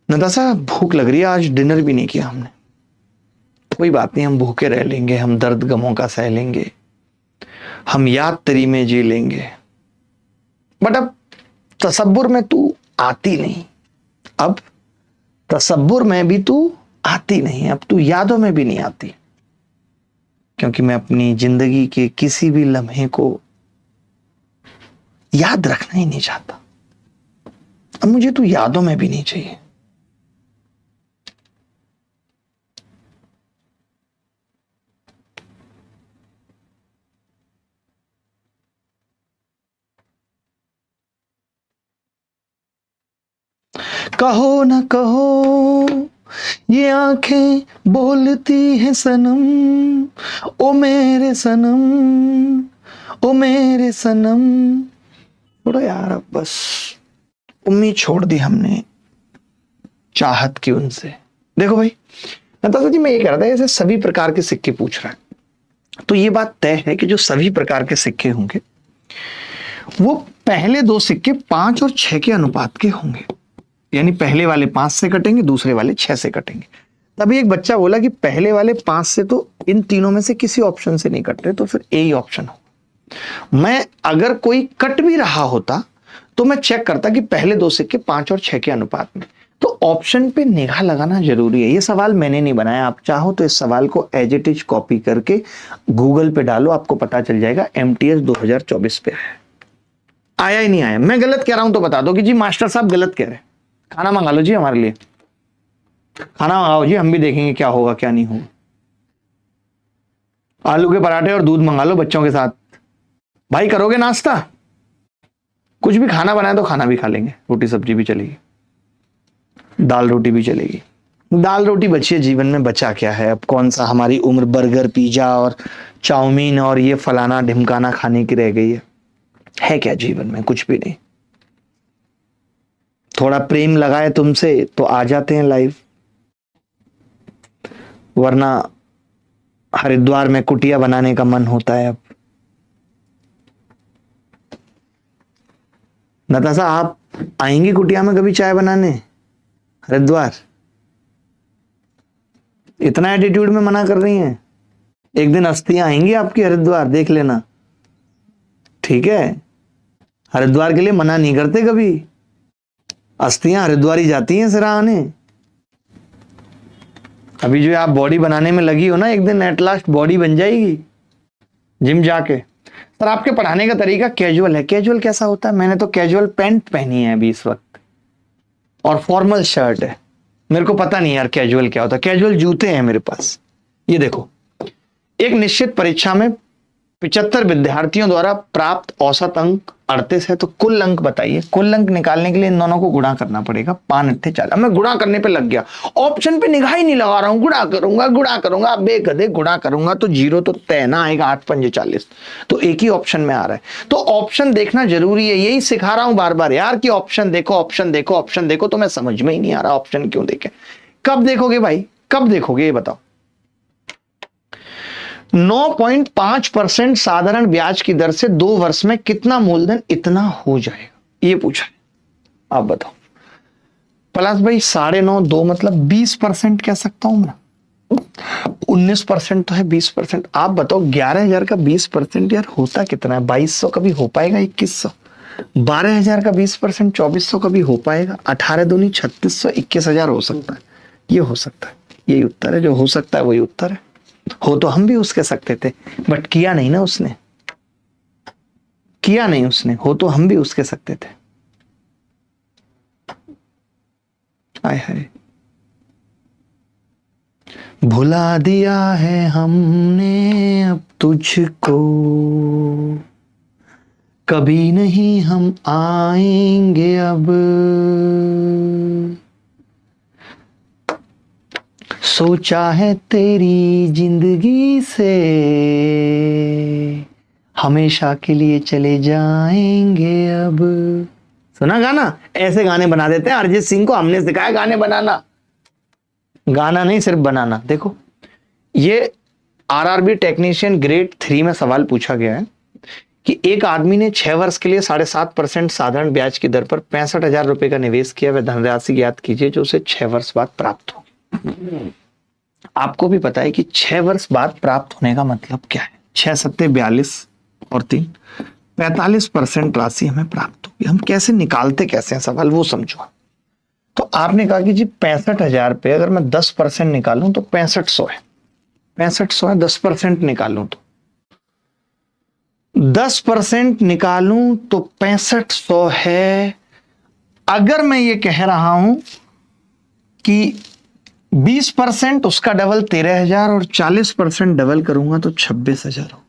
नताशा भूख लग रही है, आज डिनर भी नहीं किया हमने। कोई बात नहीं, हम भूखे रह लेंगे, हम दर्द गमों का सह लेंगे, हम याद तेरी में जी लेंगे, बट अब तसब्बुर में तू आती नहीं, अब तसब्बुर में भी तू आती नहीं, अब तू यादों में भी नहीं आती, क्योंकि मैं अपनी जिंदगी के किसी भी लम्हे को याद रखना ही नहीं चाहता। अब मुझे तू यादों में भी नहीं चाहिए। कहो ना कहो ये आंखें बोलती हैं सनम, ओ मेरे सनम, ओ मेरे सनम। थोड़ा यार, अब बस उम्मीद छोड़ दी हमने चाहत की उनसे। देखो भाई नताशा जी, मैं ये कह रहा था, जैसे सभी प्रकार के सिक्के पूछ रहा है, तो ये बात तय है कि जो सभी प्रकार के सिक्के होंगे वो पहले दो सिक्के 5 और 6 के अनुपात के होंगे, यानी पहले वाले 5 से कटेंगे, दूसरे वाले 6 से कटेंगे। तभी एक बच्चा बोला कि पहले वाले 5 से तो इन तीनों में से किसी ऑप्शन से नहीं कट रहे, तो फिर ए ही ऑप्शन हो। मैं अगर कोई कट भी रहा होता तो मैं चेक करता कि पहले दो सिक्के 5 और 6 के अनुपात में, तो ऑप्शन पे निगाह लगाना जरूरी है। ये सवाल मैंने नहीं बनाया, आप चाहो तो इस सवाल को एज इट इज कॉपी करके गूगल पे डालो, आपको पता चल जाएगा एमटीएस 2024 पे आया ही नहीं आया। मैं गलत कह रहा हूं तो बता दो कि जी मास्टर साहब गलत कह रहे, खाना मंगा लो जी, हमारे लिए खाना मंगाओ जी, हम भी देखेंगे क्या होगा क्या नहीं होगा। आलू के पराठे और दूध मंगा लो बच्चों के साथ। भाई करोगे नाश्ता, कुछ भी खाना बनाए तो खाना भी खा लेंगे, रोटी सब्जी भी चलेगी, दाल रोटी भी चलेगी। दाल रोटी बची है, जीवन में बचा क्या है, अब कौन सा हमारी उम्र बर्गर पिज्जा और चाउमीन और ये फलाना ढिमकाना खाने की रह गई है क्या जीवन में, कुछ भी नहीं। थोड़ा प्रेम लगाए तुमसे तो आ जाते हैं लाइव, वरना हरिद्वार में कुटिया बनाने का मन होता है। अब नताशा आप आएंगी कुटिया में कभी चाय बनाने हरिद्वार? इतना एटीट्यूड में मना कर रही हैं, एक दिन अस्थियां आएंगी आपकी हरिद्वार, देख लेना, ठीक है? हरिद्वार के लिए मना नहीं करते कभी, अस्थियां हरिद्वार ही जाती हैं सिराने। अभी जो आप बॉडी बनाने में लगी हो ना, एक दिन एट लास्ट बॉडी बन जाएगी जिम जाके। सर आपके पढ़ाने का तरीका कैजुअल है, कैजुअल कैसा होता है? मैंने तो कैजुअल पैंट पहनी है अभी इस वक्त और फॉर्मल शर्ट है, मेरे को पता नहीं यार कैजुअल क्या होता है। कैजुअल जूते हैं मेरे पास। ये देखो, एक निश्चित परीक्षा में 75 विद्यार्थियों द्वारा प्राप्त औसत अंक 38 है, तो कुल अंक बताइए। कुल अंक निकालने के लिए इन दोनों को गुणा करना पड़ेगा। 5 अट्ठे 40। अब मैं गुणा करने पे लग गया, ऑप्शन पे निगाह ही नहीं लगा रहा हूं। गुणा करूंगा बेगधे गुणा करूंगा तो जीरो तो तय ना आएगा। 8 पंजे 40, तो एक ही ऑप्शन में आ रहा है। तो ऑप्शन देखना जरूरी है, यही सिखा रहा हूं बार बार यार कि ऑप्शन देखो, ऑप्शन देखो, ऑप्शन देखो। तो मैं समझ में ही नहीं आ रहा ऑप्शन क्यों देखे। कब देखोगे भाई, कब देखोगे ये बताओ। 9.5% साधारण ब्याज की दर से 2 वर्ष में कितना मूलधन इतना हो जाएगा, ये पूछा है। आप बताओ। प्लस भाई 9.5 2 मतलब 20% कह सकता हूं मैं। 19% तो है, 20%। आप बताओ 11,000 का 20% यार होता कितना है। 2200 कभी हो पाएगा, 2100। 12,000 का 20% 2400 कभी हो पाएगा। 18 दूनी 3600, 21,000 हो सकता है। ये हो सकता है, यही उत्तर है। जो हो सकता है वही उत्तर है। हो तो हम भी उसके सकते थे, बट किया नहीं ना उसने, किया नहीं उसने। हो तो हम भी उसके सकते थे। आय हाय, भुला दिया है हमने अब तुझको, कभी नहीं हम आएंगे अब। सोचा है तेरी जिंदगी से, हमेशा के लिए चले जाएंगे अब। सुना गाना? ऐसे गाने बना देते हैं। अरिजीत सिंह को हमने सिखाया गाने बनाना, गाना नहीं सिर्फ बनाना। देखो, ये आरआरबी टेक्नीशियन ग्रेड 3 में सवाल पूछा गया है कि एक आदमी ने 6 वर्ष के लिए 7.5% साधारण ब्याज की दर पर 65,000 रुपए का निवेश किया। वह धनराशि ज्ञात कीजिए जो उसे 6 वर्ष बाद प्राप्त हो। आपको भी पता है कि 6 वर्ष बाद प्राप्त होने का मतलब क्या है। 6 सत्ते 42 और 3 45% राशि हमें प्राप्त होगी। हम कैसे निकालते, कैसे हैं सवाल, वो समझो। तो आपने कहा कि जी 65,000 पे अगर मैं 10% निकालूं तो 6500 है। 6500 है, 10% निकालूं तो 10% निकालूं तो 6500 है। अगर मैं ये कह रहा हूं कि 20% उसका डबल 13,000 और 40% डबल करूंगा तो 26,000 हो,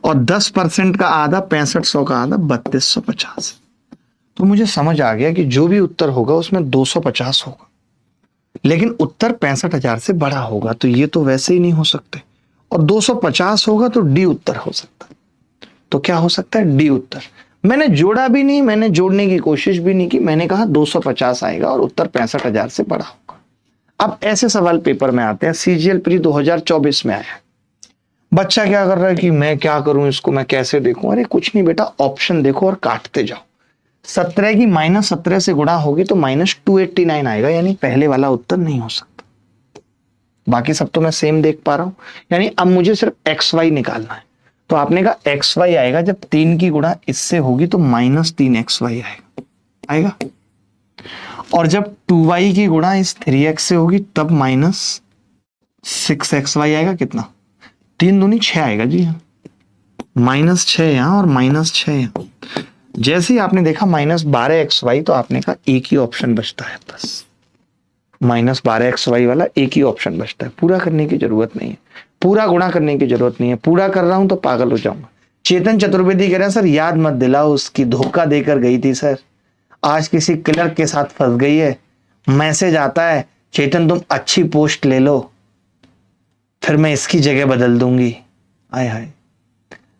और 10% का आधा 6500 का आधा 3250। तो मुझे समझ आ गया कि जो भी उत्तर होगा उसमें 250 होगा, लेकिन उत्तर 65,000 से बड़ा होगा। तो ये तो वैसे ही नहीं हो सकते। और 250 होगा तो डी उत्तर हो सकता है। तो क्या हो सकता है? डी उत्तर। मैंने जोड़ा भी नहीं, मैंने जोड़ने की कोशिश भी नहीं की। मैंने कहा 250 आएगा और उत्तर 65,000 से बड़ा होगा। अब ऐसे सवाल पेपर में आते हैं। सीजीएल प्री 2024 में आया। बच्चा क्या कर रहा है कि मैं क्या करूं, इसको मैं कैसे देखूं। अरे कुछ नहीं बेटा, ऑप्शन देखो और काटते जाओ। 17 की -17 से गुणा होगी तो -289 आएगा, यानी पहले वाला उत्तर नहीं हो सकता। बाकी सब तो मैं सेम देख पा रहा हूं। यानी अब मुझे सिर्फ XY निकालना है। तो आपने कहा XY आएगा जब 3 की गुणा इससे होगी तो -3XY आएगा। और जब 2y की गुणा इस 3x से होगी तब -6XY आएगा। कितना? 3 दूनी 6 आएगा जी। -6 यहां और -6 यहां। जैसे ही आपने देखा -12XY तो आपने कहा एक ही ऑप्शन बचता है, बस -12XY वाला एक ही ऑप्शन बचता है। पूरा करने की जरूरत नहीं है, पूरा गुणा करने की जरूरत नहीं है। पूरा कर रहा हूं तो पागल हो जाऊंगा। चेतन चतुर्वेदी कह रहे हैं सर याद मत दिलाओ, उसकी धोखा देकर गई थी सर, आज किसी क्लर्क के साथ फंस गई है। मैसेज आता है चेतन तुम अच्छी पोस्ट ले लो, फिर मैं इसकी जगह बदल दूंगी। आय हाय,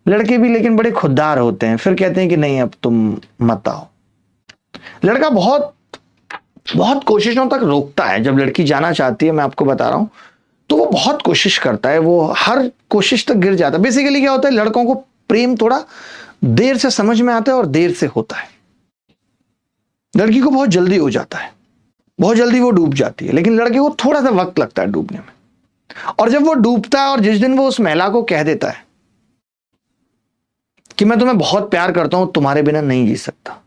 लड़के भी लेकिन बड़े खुददार होते हैं, फिर कहते हैं कि नहीं अब तुम मत आओ। लड़का बहुत बहुत कोशिशों तक रोकता है। जब लड़की जाना चाहती है, मैं आपको बता रहा हूं, तो वो बहुत कोशिश करता है, वो हर कोशिश तक गिर जाता है। बेसिकली क्या होता है, लड़कों को प्रेम थोड़ा देर से समझ में आता है और देर से होता है। लड़की को बहुत जल्दी हो जाता है, बहुत जल्दी वो डूब जाती है, लेकिन लड़के को थोड़ा सा वक्त लगता है डूबने में। और जब वो डूबता है और जिस दिन वो उस महिला को कह देता है कि मैं तुम्हें बहुत प्यार करता हूं, तुम्हारे बिना नहीं जी सकता,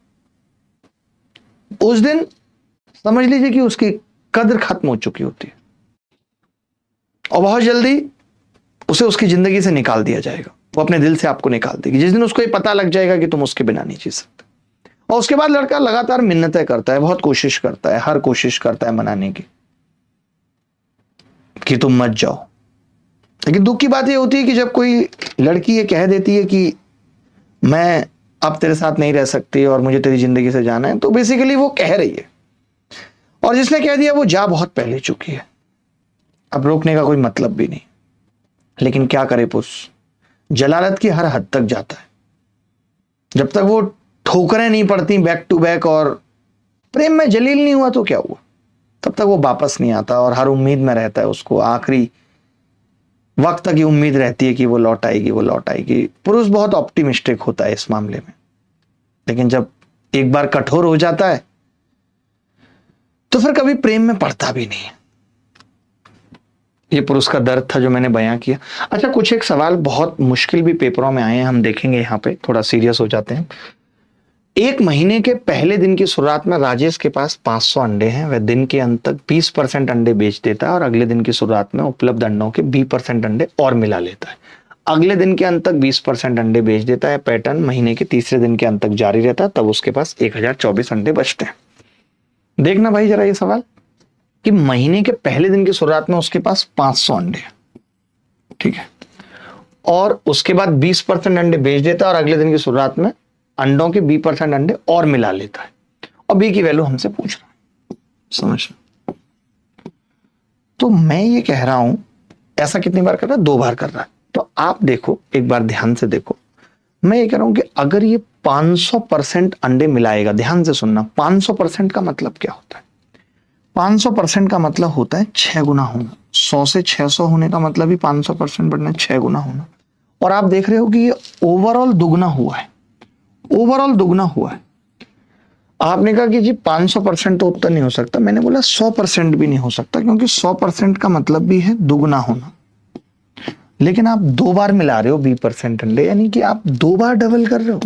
उस दिन समझ लीजिए कि उसकी कद्र खत्म हो चुकी होती है और बहुत जल्दी उसे उसकी जिंदगी से निकाल दिया जाएगा। वो अपने दिल से आपको निकाल देगी जिस दिन उसको ये पता लग जाएगा कि तुम उसके बिना नहीं जी सकते। और उसके बाद लड़का लगातार मिन्नतें करता है, बहुत कोशिश करता है, हर कोशिश करता है मनाने की कि तुम मत जाओ। लेकिन दुख की बात यह होती है कि जब कोई लड़की ये कह देती है कि मैं अब तेरे साथ नहीं रह सकती और मुझे तेरी जिंदगी से जाना है, तो बेसिकली वो कह रही है, और जिसने कह दिया वो जा बहुत पहले चुकी है, अब रोकने का कोई मतलब भी नहीं। लेकिन क्या करे पुरुष, जलालत की हर हद तक जाता है। जब तक वो ठोकरें नहीं पड़ती बैक टू बैक और प्रेम में जलील नहीं हुआ तो क्या हुआ, तब तक वो वापस नहीं आता और हर उम्मीद में रहता है, उसको आखिरी वक्त तक ये उम्मीद रहती है कि वो लौट आएगी, वो लौट आएगी। पुरुष बहुत ऑप्टिमिस्टिक होता है इस मामले में, लेकिन जब एक बार कठोर हो जाता है तो फिर कभी प्रेम में पड़ता भी नहीं है। ये पुरुष का दर्द था जो मैंने बयां किया। अच्छा, कुछ एक सवाल बहुत मुश्किल भी पेपरों में आए हैं, हम देखेंगे, यहाँ पे थोड़ा सीरियस हो जाते हैं। एक महीने के पहले दिन की शुरुआत में राजेश के पास 500 अंडे हैं, वह दिन के अंत तक 20% अंडे बेच देता है और अगले दिन की शुरुआत में उपलब्ध अंडों के 20% अंडे और मिला लेता है। अगले दिन के अंत तक 20% अंडे बेच देता है। पैटर्न महीने के तीसरे दिन के अंत तक जारी रहता है, तब उसके पास 1024 अंडे बचते हैं। देखना भाई जरा ये सवाल कि महीने के पहले दिन की शुरुआत में उसके पास 500 अंडे हैं, ठीक है, और उसके बाद 20% अंडे बेच देता है और अगले दिन की शुरुआत में अंडों के 20% अंडे और मिला लेता है, और बी की वैल्यू हमसे पूछ रहा है। समझ, तो मैं ये कह रहा हूं, ऐसा कितनी बार कर रहा है? 2 बार कर रहा है। तो आप देखो, एक बार ध्यान से देखो, मैं ये कह रहा हूं कि अगर ये 500% अंडे मिलाएगा, ध्यान से सुनना, 500% का मतलब क्या होता है? 500% का मतलब होता है 6 गुना होना। 100 से 600 होने का मतलब ही 500% बढ़ना, 6 गुना होना। और आप देख रहे हो कि ये ओवरऑल दुगना हुआ है, ओवरऑल दुगना हुआ है। आपने कहा कि जी 500% तो उतना नहीं हो सकता, मैंने बोला 100% भी नहीं हो सकता, क्योंकि 100% का मतलब भी है दुगना होना। लेकिन आप 2 बार मिला रहे हो 20% अंडे, यानी कि आप 2 बार डबल कर रहे हो।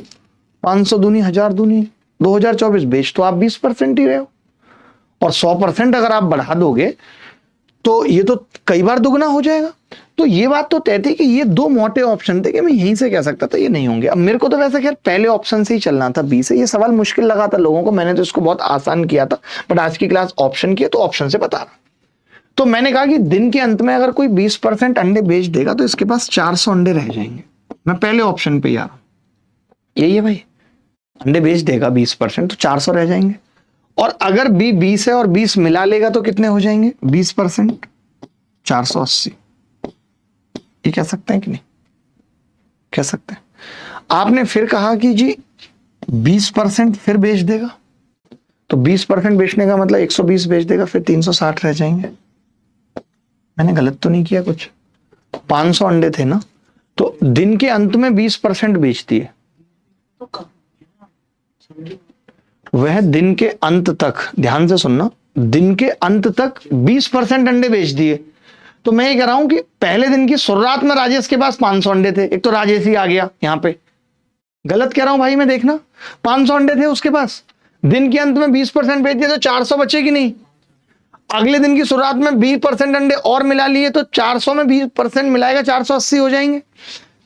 500 दूनी 1000 दूनी 2024, बेच तो आप 20% ही रहे हो, और 100% अगर आप बढ़ा दोगे तो ये तो कई बार दुगना हो जाएगा। तो ये बात तो तय थी कि ये 2 मोटे ऑप्शन थे कि मैं यहीं से कह सकता था ये नहीं होंगे। अब मेरे को तो वैसे खैर पहले ऑप्शन से ही चलना था, बी से। ये सवाल मुश्किल लगा था लोगों को, मैंने तो इसको बहुत आसान किया था, बट आज की क्लास ऑप्शन की है तो ऑप्शन से बता रहा। तो मैंने कहा कि दिन के अंत में अगर कोई 20% अंडे बेच देगा तो इसके पास 400 अंडे रह जाएंगे। मैं पहले ऑप्शन पे ही आ रहा हूं, यही है भाई, अंडे बेच देगा 20% तो 400 रह जाएंगे। और अगर बी 20 है और 20 मिला लेगा तो कितने हो जाएंगे? 20% 480। ये कह सकते हैं कि नहीं? कह सकते हैं। आपने फिर कहा कि जी 20% फिर बेच देगा, तो 20% बेचने का मतलब 120 बेच देगा, फिर 360 रह जाएंगे। मैंने गलत तो नहीं किया कुछ? 500 अंडे थे ना, तो दिन के अंत में 20% बेचती है, वह दिन के अंत तक, ध्यान से सुनना, दिन के अंत तक 20% अंडे बेच दिए। तो मैं ये कह रहा हूं कि पहले दिन की शुरुआत में राजेश के पास 500 अंडे थे, एक तो राजेश ही आ गया यहां पे। गलत कह रहा हूं भाई मैं, देखना, 500 अंडे थे उसके पास, दिन के अंत में 20% बेच दिए तो 400 बचे कि नहीं? अगले दिन की शुरुआत में 20% अंडे और मिला लिए तो 400 में 20% मिलाएगा, 480 हो जाएंगे।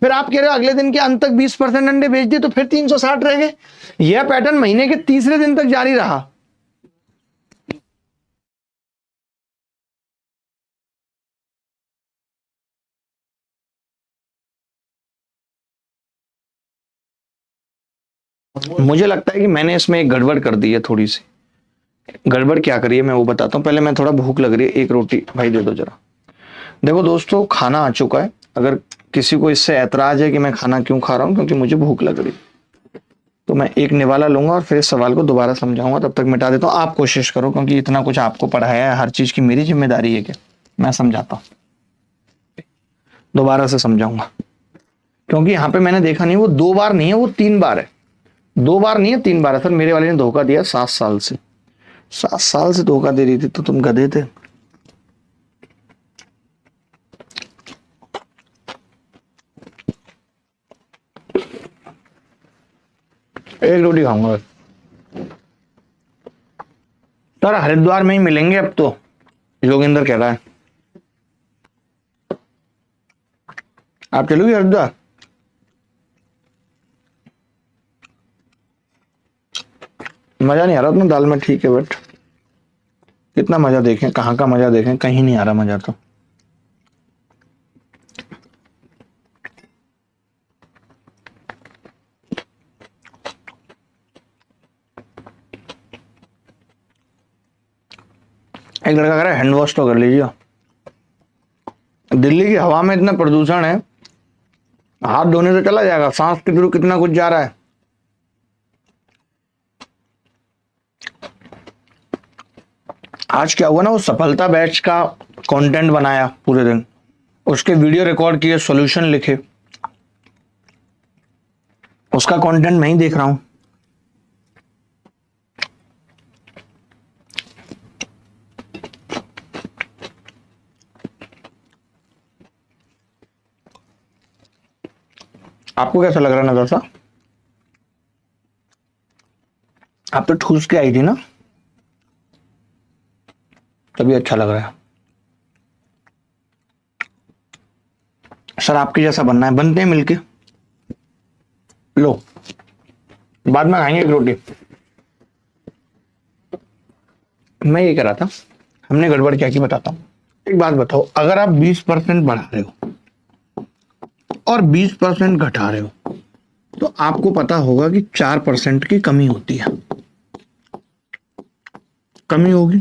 फिर आप कह रहे हो अगले दिन के अंत तक 20% अंडे बेच दिए तो फिर 360 रह गए। यह पैटर्न महीने के तीसरे दिन तक जारी रहा। मुझे लगता है कि मैंने इसमें एक गड़बड़ कर दी है, थोड़ी सी गड़बड़। क्या करिए मैं वो बताता हूं, पहले मैं, थोड़ा भूख लग रही है, एक रोटी भाई दे दो जरा। देखो दोस्तों, खाना आ चुका है। अगर किसी को इससे ऐतराज है कि मैं खाना क्यों खा रहा हूं, क्योंकि मुझे भूख लग रही, तो मैं एक निवाला लूंगा और फिर इस सवाल को दोबारा समझाऊंगा, तब तक मिटा देता हूं। आप कोशिश करो, क्योंकि इतना कुछ आपको पढ़ाया है, हर चीज की मेरी जिम्मेदारी है कि मैं समझाता हूं। दोबारा से समझाऊंगा, क्योंकि यहां पे मैंने देखा नहीं, वो 2 बार नहीं है, वो 3 बार है। 2 बार नहीं है, 3 बार है। सर मेरे वाले ने धोखा दिया 7 साल से, 7 साल से धोखा दे रही थी, तो तुम गधे थे। एक रोटी खाऊंगा सर, हरिद्वार में ही मिलेंगे अब तो, योगेंद्र कह रहा है। आप चलोगे हरिद्वार? मजा नहीं आ रहा उतना दाल में, ठीक है, बट कितना मजा देखें, कहाँ का मजा देखें, कहीं नहीं आ रहा मजा तो। एक लड़का कह रहा है हैंड वॉश तो कर लीजिए। दिल्ली की हवा में इतना प्रदूषण है, हाथ धोने से चला जाएगा, सांस के थ्रू कितना कुछ जा रहा है। आज क्या हुआ ना, वो सफलता बैच का कंटेंट बनाया पूरे दिन, उसके वीडियो रिकॉर्ड किए, सॉल्यूशन लिखे, उसका कंटेंट मैं ही देख रहा हूं। आपको कैसा लग रहा है नताशा? आप तो ठूस के आई थी ना, तभी अच्छा लग रहा है। सर आपके जैसा बनना है, बनते हैं मिलके। लो बाद में खाएंगे एक रोटी। मैं ये कह रहा था, हमने गड़बड़ क्या की बताता हूं। एक बात बताओ, अगर आप 20% बढ़ा रहे हो और 20% घटा रहे हो, तो आपको पता होगा कि 4% की कमी होती है, कमी होगी।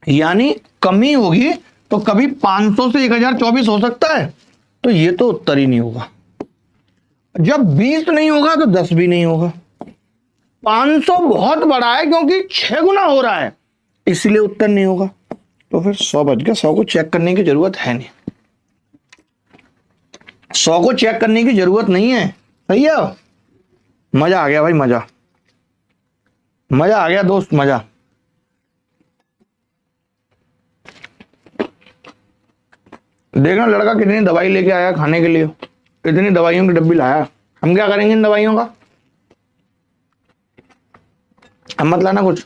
यानी कमी होगी तो कभी 500 से 1024 हो सकता है, तो ये तो उत्तर ही नहीं होगा। जब 20 नहीं होगा तो 10 भी नहीं होगा। 500 बहुत बड़ा है क्योंकि 6 गुना हो रहा है, इसलिए उत्तर नहीं होगा। तो फिर 100 बच गया, 100 को चेक करने की जरूरत है नहीं, 100 को चेक करने की जरूरत नहीं है। सही है, मजा आ गया भाई, मजा मजा आ गया दोस्त, मजा। देखना लड़का कितनी दवाई लेके आया खाने के लिए, इतनी दवाइयों की डब्बी लाया। हम क्या करेंगे इन दवाइयों का? हम मत लाना कुछ,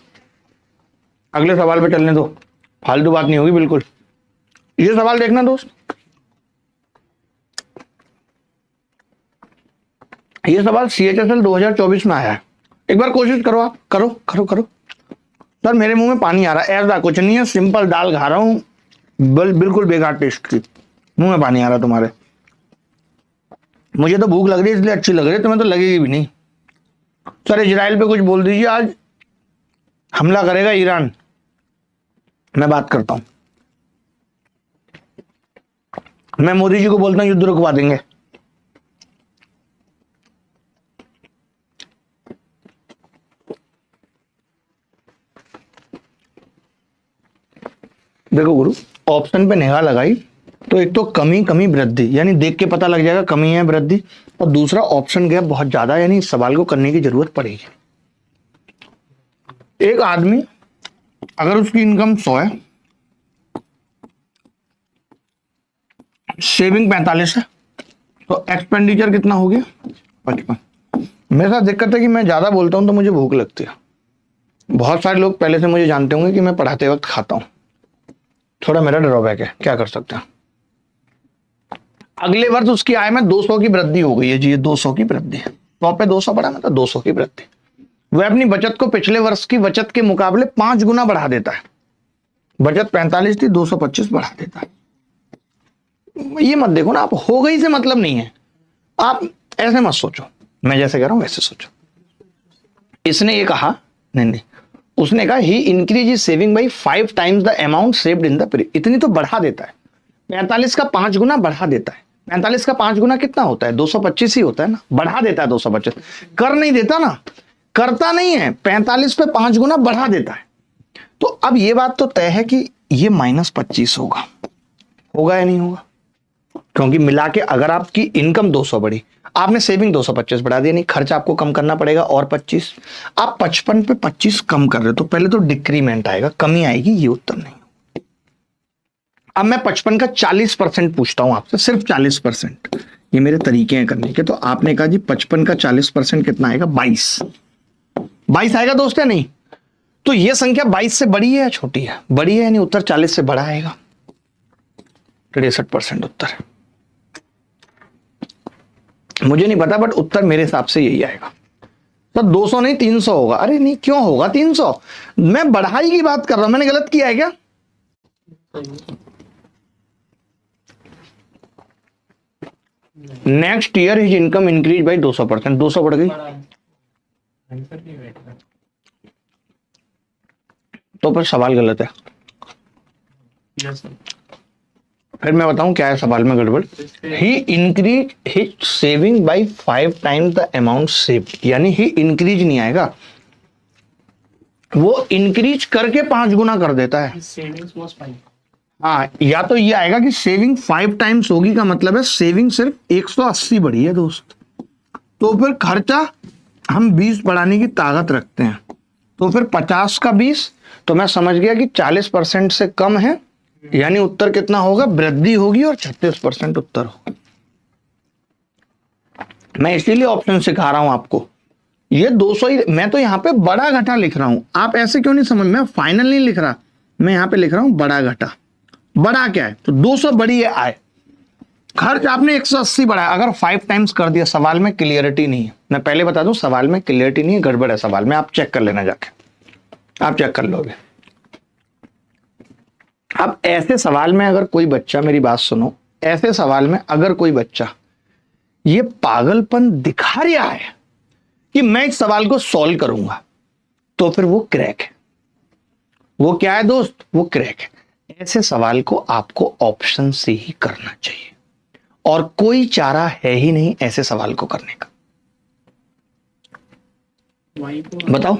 अगले सवाल पे चलने दो, फालतू बात नहीं होगी बिल्कुल। ये सवाल देखना दोस्त, ये सवाल CHSL 2024 में आया है। एक बार कोशिश करो, आप करो करो करो। सर मेरे मुंह में पानी आ रहा है, ऐसा कुछ नहीं है, सिंपल दाल खा रहा हूं, बिल्कुल बेकार टेस्ट की, मुंह में पानी आ रहा तुम्हारे। मुझे तो भूख लग रही है इसलिए अच्छी लग रही है, तुम्हें तो लगेगी भी नहीं। सर इजराइल पे कुछ बोल दीजिए, आज हमला करेगा ईरान, मैं बात करता हूं, मैं मोदी जी को बोलता हूं युद्ध रुकवा देंगे। देखो गुरु, ऑप्शन पे निगाह लगाई तो एक तो कमी कमी वृद्धि, यानी देख के पता लग जाएगा कमी है वृद्धि, और दूसरा ऑप्शन गैप बहुत ज्यादा, यानी इस सवाल को करने की जरूरत पड़ेगी। एक आदमी अगर उसकी इनकम 100 है, सेविंग 45 है, तो एक्सपेंडिचर कितना हो गया? 55। मेरे साथ दिक्कत है कि मैं ज्यादा बोलता हूं तो मुझे भूख लगती है। बहुत सारे लोग पहले से मुझे जानते होंगे कि मैं पढ़ाते वक्त खाता हूं, थोड़ा मेरा ड्रॉबैक है, क्या कर सकते हैं। अगले वर्ष उसकी आय में 200 की वृद्धि हो गई है जी, 200 की वृद्धि, 100 पे 200 बढ़ा, मतलब 200 की वृद्धि। वह अपनी बचत को पिछले वर्ष की बचत के मुकाबले 5 गुना बढ़ा देता है। बचत 45 थी, 225 बढ़ा देता है। ये मत देखो ना आप, हो गई से मतलब नहीं है, आप ऐसे मत सोचो, मैं जैसे कह रहा हूं वैसे सोचो। इसने ये कहा, नहीं, उसने कहा he increase is saving by 5 times the amount saved in the period. इतनी तो बढ़ा देता है, 45 का 5 गुना बढ़ा देता है। 45 का 5 गुना कितना होता है? 225 ही होता है ना, बढ़ा देता है 225, कर नहीं देता ना, करता नहीं है, 45 पे 5 गुना बढ़ा देता है। तो अब ये बात तो तय है कि ये -25 होगा, होगा या नहीं होगा? क्योंकि मिला के अगर आपकी इनकम 200 बढ़ी, आपने सेविंग 225 बढ़ा दिया, नहीं खर्च आपको कम करना पड़ेगा और 25, आप 55 पे 25 कम कर रहे हो, तो पहले तो डिक्रीमेंट आएगा, कमी आएगी, ये उत्तर नहीं। अब मैं 55 का 40% पूछता हूं आपसे, सिर्फ 40%, ये मेरे तरीके हैं करने के। तो आपने कहा जी 55 का 40% कितना आएगा? 22 आएगा दोस्त, है नहीं? तो ये संख्या 22 से बड़ी है या छोटी है? बड़ी है, यानी उत्तर 40 से बड़ा आएगा, 63% उत्तर है। मुझे नहीं पता, बट उत्तर मेरे हिसाब से यही आएगा। तो 200 नहीं 300 होगा। अरे नहीं, क्यों होगा 300? मैं बढ़ाई की बात कर रहा हूं, मैंने गलत किया है क्या? Next year his income increase by 200%। 200 बढ़ गई तो फिर सवाल गलत है। फिर मैं बताऊं क्या है सवाल में गड़बड़। He increase his saving by 5 times the amount save, यानी ही इंक्रीज नहीं आएगा, वो इंक्रीज करके 5 गुना कर देता है। हाँ, या तो ये आएगा कि सेविंग 5 टाइम्स होगी, का मतलब है सेविंग सिर्फ 180 बढ़ी है दोस्त, तो फिर खर्चा हम 20 बढ़ाने की ताकत रखते हैं, तो फिर 50 का 20, तो मैं समझ गया कि 40% से कम है, यानी उत्तर कितना होगा? वृद्धि होगी और 36% उत्तर होगा। मैं इसीलिए ऑप्शन सिखा रहा हूं आपको। ये 200 ही, मैं तो यहां पे बड़ा घटा लिख रहा हूं, आप ऐसे क्यों नहीं समझ, मैं फाइनल नहीं लिख रहा, मैं यहां पे लिख रहा हूं बड़ा घटा। बड़ा क्या है? तो 200 बड़ी है आय, खर्च आपने 180 बढ़ाया। अगर 5 टाइम्स कर दिया, सवाल में क्लियरिटी नहीं है, मैं पहले बता दूं, सवाल में क्लियरिटी नहीं है, गड़बड़ है सवाल में, आप चेक कर लेना जाके, आप चेक कर लोगे। अब ऐसे सवाल में अगर कोई बच्चा, मेरी बात सुनो, ऐसे सवाल में अगर कोई बच्चा ये पागलपन दिखा रहा है कि मैं इस सवाल को सॉल्व करूंगा, तो फिर वो क्रैक है। वो क्या है दोस्त? वो क्रैक है। ऐसे सवाल को आपको ऑप्शन से ही करना चाहिए, और कोई चारा है ही नहीं ऐसे सवाल को करने का। बताओ,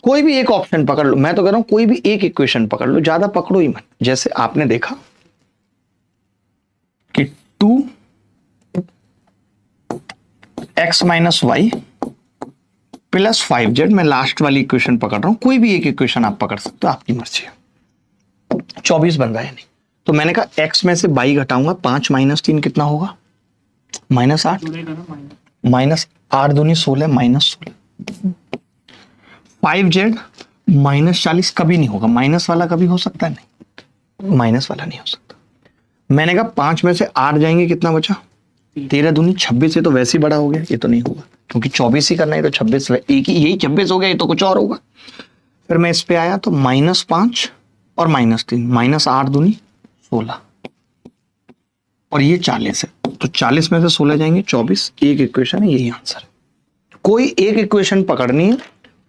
कोई भी एक ऑप्शन पकड़ लो, मैं तो कह रहा हूं कोई भी एक इक्वेशन पकड़ लो, ज्यादा पकड़ो ही मत। जैसे आपने देखा कि 2x - y + 5z, मैं लास्ट वाली इक्वेशन पकड़ रहा हूं, कोई भी एक इक्वेशन आप पकड़ सकते हो, आपकी मर्जी है। 24 बन रहा है नहीं, तो मैंने कहा x में से y घटाऊंगा, 5 - 3 कितना होगा? -8, -8 दूनी 16, -16। 5z -40 कभी नहीं होगा, माइनस वाला कभी हो सकता है? नहीं, माइनस वाला नहीं हो सकता। मैंने कहा 5 में से 8 जाएंगे, कितना बचा? 13 दूनी 26, है तो वैसे ही बड़ा हो गया, ये तो नहीं होगा, क्योंकि 24 ही करना है, तो 26 एक ही, यही 26 हो गया, ये तो कुछ और होगा। फिर मैं इस पे आया तो -5 और -3, -8 दूनी 16, और ये 40 है, तो 40 में से 16 जाएंगे, 24। एक इक्वेशन है, यही आंसर है। कोई एक इक्वेशन पकड़नी है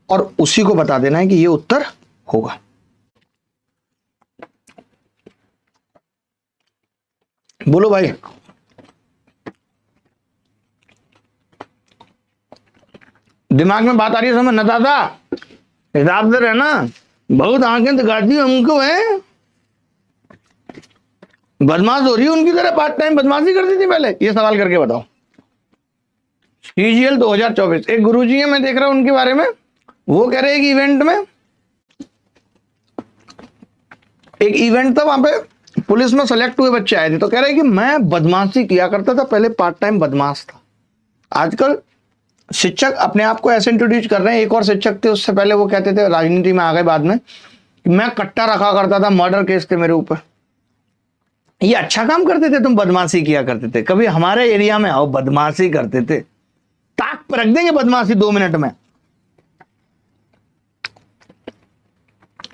और उसी को बता देना है कि ये उत्तर होगा। बोलो भाई, दिमाग में बात आ रही है समझ? न दादा हिसाब से रहना, बहुत आंखें दिखाती हमको है, बदमाश हो रही है उनकी तरह, पार्ट टाइम बदमाशी करती थी पहले। ये सवाल करके बताओ। CGL 2024, एक गुरुजी है, मैं देख रहा हूं उनके बारे में, वो कह रहे हैं कि इवेंट में, एक इवेंट था, वहां पे पुलिस में सेलेक्ट हुए बच्चे आए थे, तो कह रहे हैं कि मैं बदमाशी किया करता था पहले, पार्ट टाइम बदमाश था। आजकल शिक्षक अपने आप को ऐसे इंट्रोड्यूस कर रहे हैं। एक और शिक्षक थे, उससे पहले वो कहते थे, राजनीति में आ गए बाद में, कि मैं कट्टा रखा करता था, मर्डर केस थे मेरे ऊपर। ये अच्छा काम करते थे, तुम बदमाशी किया करते थे, कभी हमारे एरिया में आओ, बदमाशी करते थे, ताक पर रख देंगे बदमाशी 2 मिनट में,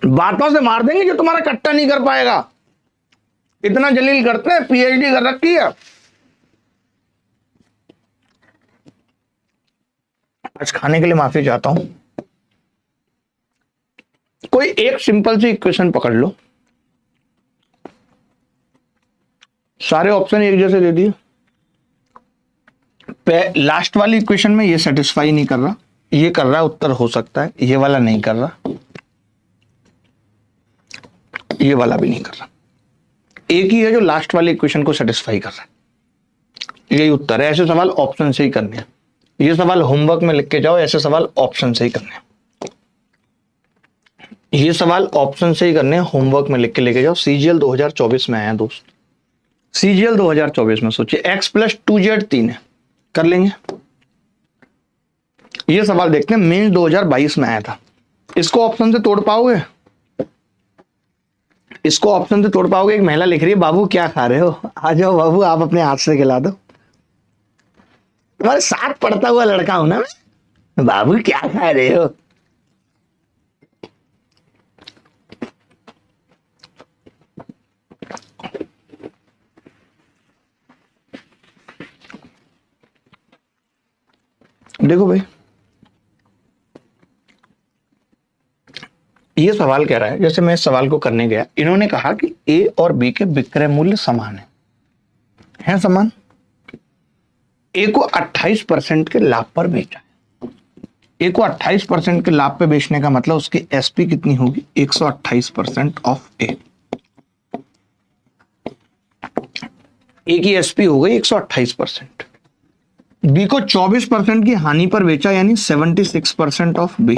बातों से मार देंगे, जो तुम्हारा कट्टा नहीं कर पाएगा। इतना जलील करते हैं, PhD कर रखी है। आज खाने के लिए माफी चाहता हूं। कोई एक सिंपल सी इक्वेशन पकड़ लो, सारे ऑप्शन एक जैसे दे दिए, लास्ट वाली इक्वेशन में ये सेटिस्फाई नहीं कर रहा, ये कर रहा है, उत्तर हो सकता है, ये वाला नहीं कर रहा, ये वाला भी नहीं कर रहा, एक ही है जो लास्ट वाली इक्वेशन को सेटिस्फाई कर रहा है, यही उत्तर है। ऐसे सवाल ऑप्शन से ही करने हैं, ये सवाल होमवर्क में लिख के जाओ, ऐसे सवाल ऑप्शन से ही करने हैं, ये सवाल ऑप्शन से ही करने हैं, होमवर्क में लिख के लेके जाओ। CGL 2024 में आया दोस्त, CGL 2024 में सोचिए, x + 2z 3 है, कर लेंगे। ये सवाल देखते हैं, मेंस 2022 में आया था, इसको ऑप्शन से तोड़ पाओगे? इसको ऑप्शन से तोड़ पाओगे? एक महिला लिख रही है, बाबू क्या खा रहे हो, आ जाओ बाबू, आप अपने हाथ से खिला दो। तुम्हारे साथ पढ़ता हुआ लड़का हूं ना मैं। बाबू क्या खा रहे हो? देखो भाई, ये सवाल कह रहा है, जैसे मैं इस सवाल को करने गया, इन्होंने कहा कि ए और बी के विक्रय मूल्य समान है समान। ए को 28% के लाभ पर बेचा है। ए को 28% के लाभ पे बेचने का मतलब उसकी एसपी कितनी होगी? 128% ऑफ ए। ए की एसपी हो गई 128%। बी को 24% की हानि पर बेचा, यानी 76% of B,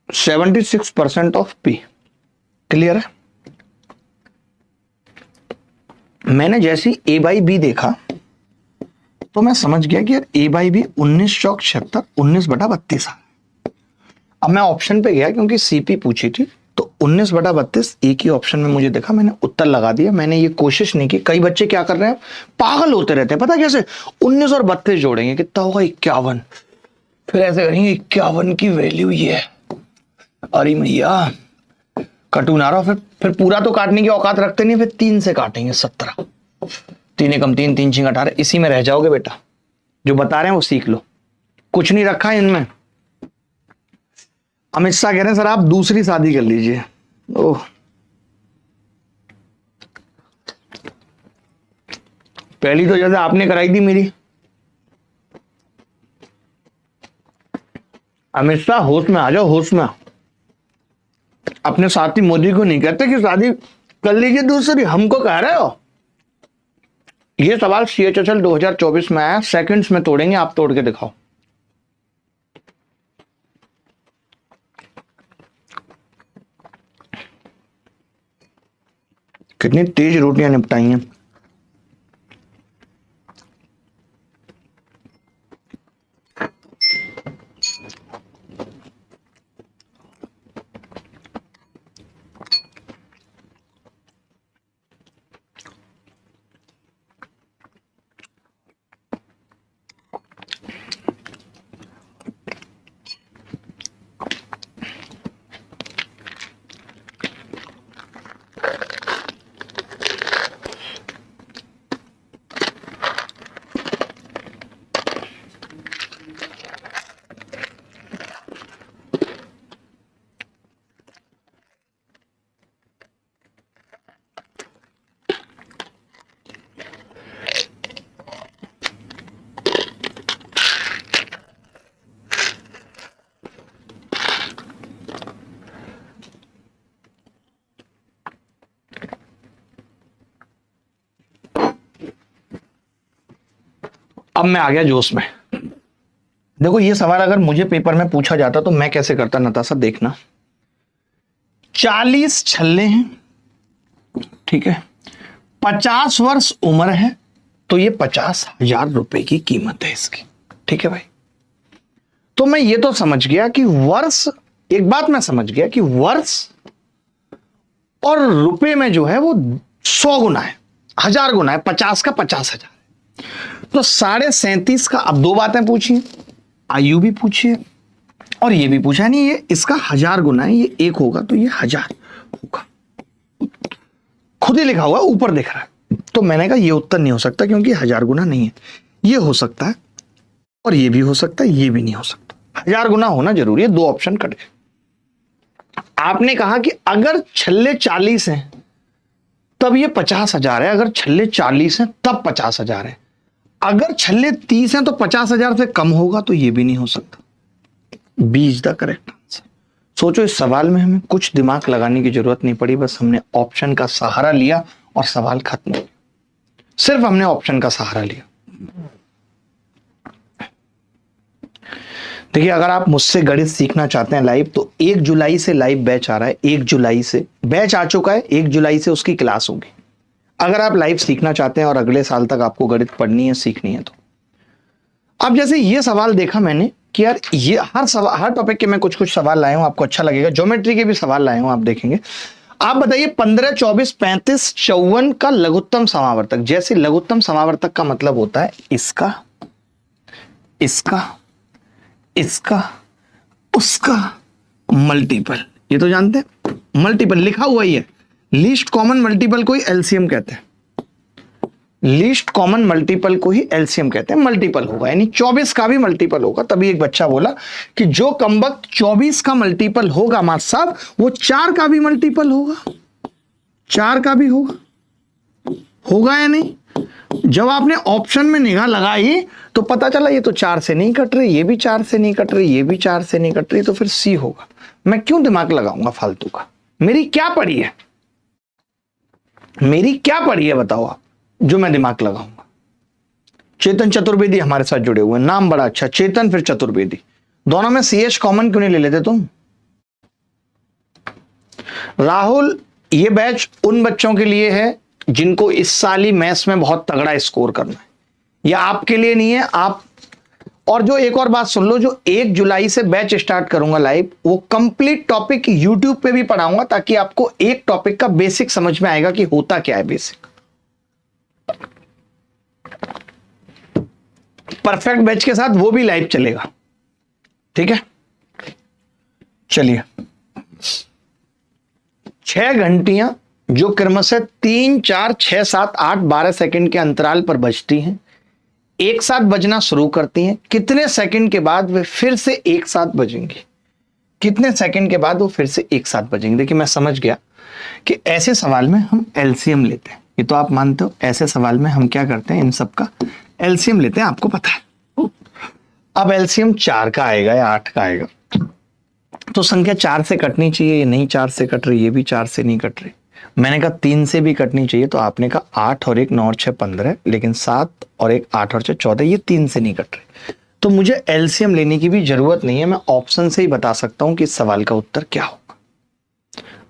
76% of B. Clear है? मैंने जैसे ए बाई बी देखा तो मैं समझ गया कि यार ए बाई बी 19 चौक 76, 19/32 आ। अब मैं ऑप्शन पे गया क्योंकि सीपी पूछी थी, तो 19/32 ए की ऑप्शन में मुझे देखा, मैंने उत्तर लगा दिया। मैंने ये कोशिश नहीं की। कई बच्चे क्या कर रहे हैं, पागल होते रहते हैं, पता कैसे? 19 और 32 जोड़ेंगे, कितना होगा? 51। फिर ऐसे करेंगे 51 की वैल्यू ये है, अरे मैया कटू ना रहा। फिर पूरा तो काटने की औकात रखते नहीं, फिर 3 से काटेंगे 17। 3 एकम 3, 3 छिंग 18। इसी में रह जाओगे बेटा। जो बता रहे हैं वो सीख लो, कुछ नहीं रखा है इनमें। अमित शाह कह रहे हैं सर आप दूसरी शादी कर लीजिए। ओह, पहली तो जैसे आपने कराई थी मेरी। अमित शाह होश में आ जाओ, होश में। अपने साथी मोदी को नहीं कहते कि शादी कर लीजिए दूसरी, हमको कह रहे हो। ये सवाल CHSL 2024 में आया, सेकंड्स में तोड़ेंगे, आप तोड़ के दिखाओ। कितनी तेज रोटियां निपटाई हैं। अब मैं आ गया जोश में। देखो ये सवाल अगर मुझे पेपर में पूछा जाता तो मैं कैसे करता नताशा, देखना। 40 छल्ले हैं, ठीक है, 50 वर्ष उम्र है, तो ये 50,000 रुपए की कीमत है इसकी। ठीक है भाई, तो मैं ये तो समझ गया कि वर्ष, एक बात मैं समझ गया कि वर्ष और रुपए में जो है वो 100 गुना है, 1000 गुना है। 50 का 50,000, तो 37.5 का। अब दो बातें पूछी, आयु भी पूछी है और ये भी पूछा नहीं, ये इसका 1000 गुना है, ये 1 होगा तो ये 1000 होगा, खुद ही लिखा हुआ ऊपर दिख रहा है। तो मैंने कहा ये उत्तर नहीं हो सकता क्योंकि 1000 गुना नहीं है, ये हो सकता है और ये भी हो सकता है, ये भी नहीं हो सकता। 1000 गुना होना जरूरी है। दो ऑप्शन कट गए। आपने कहा कि अगर छल्ले 40 हैं तब ये 50,000 है, अगर छल्ले 40 हैं तब 50,000 है, अगर छल्ले 30 हैं तो 50,000 से कम होगा, तो ये भी नहीं हो सकता। B is the correct answer. सोचो इस सवाल में हमें कुछ दिमाग लगाने की जरूरत नहीं पड़ी, बस हमने ऑप्शन का सहारा लिया और सवाल खत्म हो गया। सिर्फ हमने ऑप्शन का सहारा लिया। देखिए अगर आप मुझसे गणित सीखना चाहते हैं लाइव, तो 1 जुलाई से लाइव बैच आ रहा है। 1 जुलाई से बैच आ चुका है, 1 जुलाई से उसकी क्लास होगी। अगर आप लाइव सीखना चाहते हैं और अगले साल तक आपको गणित पढ़नी है, सीखनी है, तो अब जैसे ये सवाल देखा मैंने कि यार ये हर टॉपिक के मैं कुछ कुछ सवाल लाया हूं, आपको अच्छा लगेगा। ज्योमेट्री के भी सवाल लाए हूं, आप देखेंगे। आप बताइए 15, 24, 35, 54 का लघुत्तम समावर्तक। जैसे लघुत्तम समावर्तक का मतलब होता है इसका, इसका, इसका, उसका मल्टीपल। ये तो जानते हैं, मल्टीपल लिखा हुआ ही है। लीस्ट कॉमन मल्टीपल को ही एलसीएम कहते हैं। लीस्ट कॉमन मल्टीपल को ही एलसीएम कहते हैं। मल्टीपल होगा यानी 24 का भी मल्टीपल होगा। तभी एक बच्चा बोला कि जो कमबख्त 24 का मल्टीपल होगा मास्टर साहब, वो 4 का भी मल्टीपल होगा। 4 का भी होगा या नहीं? जब आपने ऑप्शन में निगाह लगाई तो पता चला ये तो 4 से नहीं कट रही, ये भी 4 से नहीं कट रही, ये भी 4 से नहीं कट रही, तो फिर सी होगा। मैं क्यों दिमाग लगाऊंगा फालतू का? मेरी क्या पड़ी है, मेरी क्या पड़ी है बताओ आप, जो मैं दिमाग लगाऊंगा। चेतन चतुर्वेदी हमारे साथ जुड़े हुए हैं, नाम बड़ा अच्छा, चेतन फिर चतुर्वेदी, दोनों में सीएच कॉमन क्यों नहीं ले लेते तुम? राहुल, ये बैच उन बच्चों के लिए है जिनको इस साल ही मैथ्स में बहुत तगड़ा स्कोर करना है, या आपके लिए नहीं है। आप और जो एक और बात सुन लो, जो 1 जुलाई से बैच स्टार्ट करूंगा लाइव, वो कंप्लीट टॉपिक यूट्यूब पे भी पढ़ाऊंगा, ताकि आपको एक टॉपिक का बेसिक समझ में आएगा कि होता क्या है बेसिक। परफेक्ट बैच के साथ वो भी लाइव चलेगा, ठीक है? चलिए, 6 घंटियां जो क्रमशः 3, 4, 6, 7, 8, 12 सेकंड के अंतराल पर बजती हैं, एक साथ बजना शुरू करती हैं। कितने सेकंड के बाद वे फिर से एक साथ बजेंगी? कितने सेकंड के बाद वो फिर से एक साथ बजेंगे? देखिए, मैं समझ गया कि ऐसे सवाल में हम एलसीएम लेते हैं। ये तो आप मानते हो, ऐसे सवाल में हम क्या करते हैं, इन सब का एलसीएम लेते हैं, आपको पता है। अब एलसीएम 4 का आएगा या 8 का आएगा, तो संख्या 4 से कटनी चाहिए, ये नहीं 4 से कट रही, ये भी 4 से नहीं कट रही। मैंने कहा 3 से भी कटनी चाहिए, तो आपने कहा 8 और 1 9 और 6 15, लेकिन 7 और 1 8 और 6 14, ये 3 से नहीं कट रही। तो मुझे एलसीएम लेने की भी जरूरत नहीं है, मैं ऑप्शन से ही बता सकता हूं कि इस सवाल का उत्तर क्या होगा।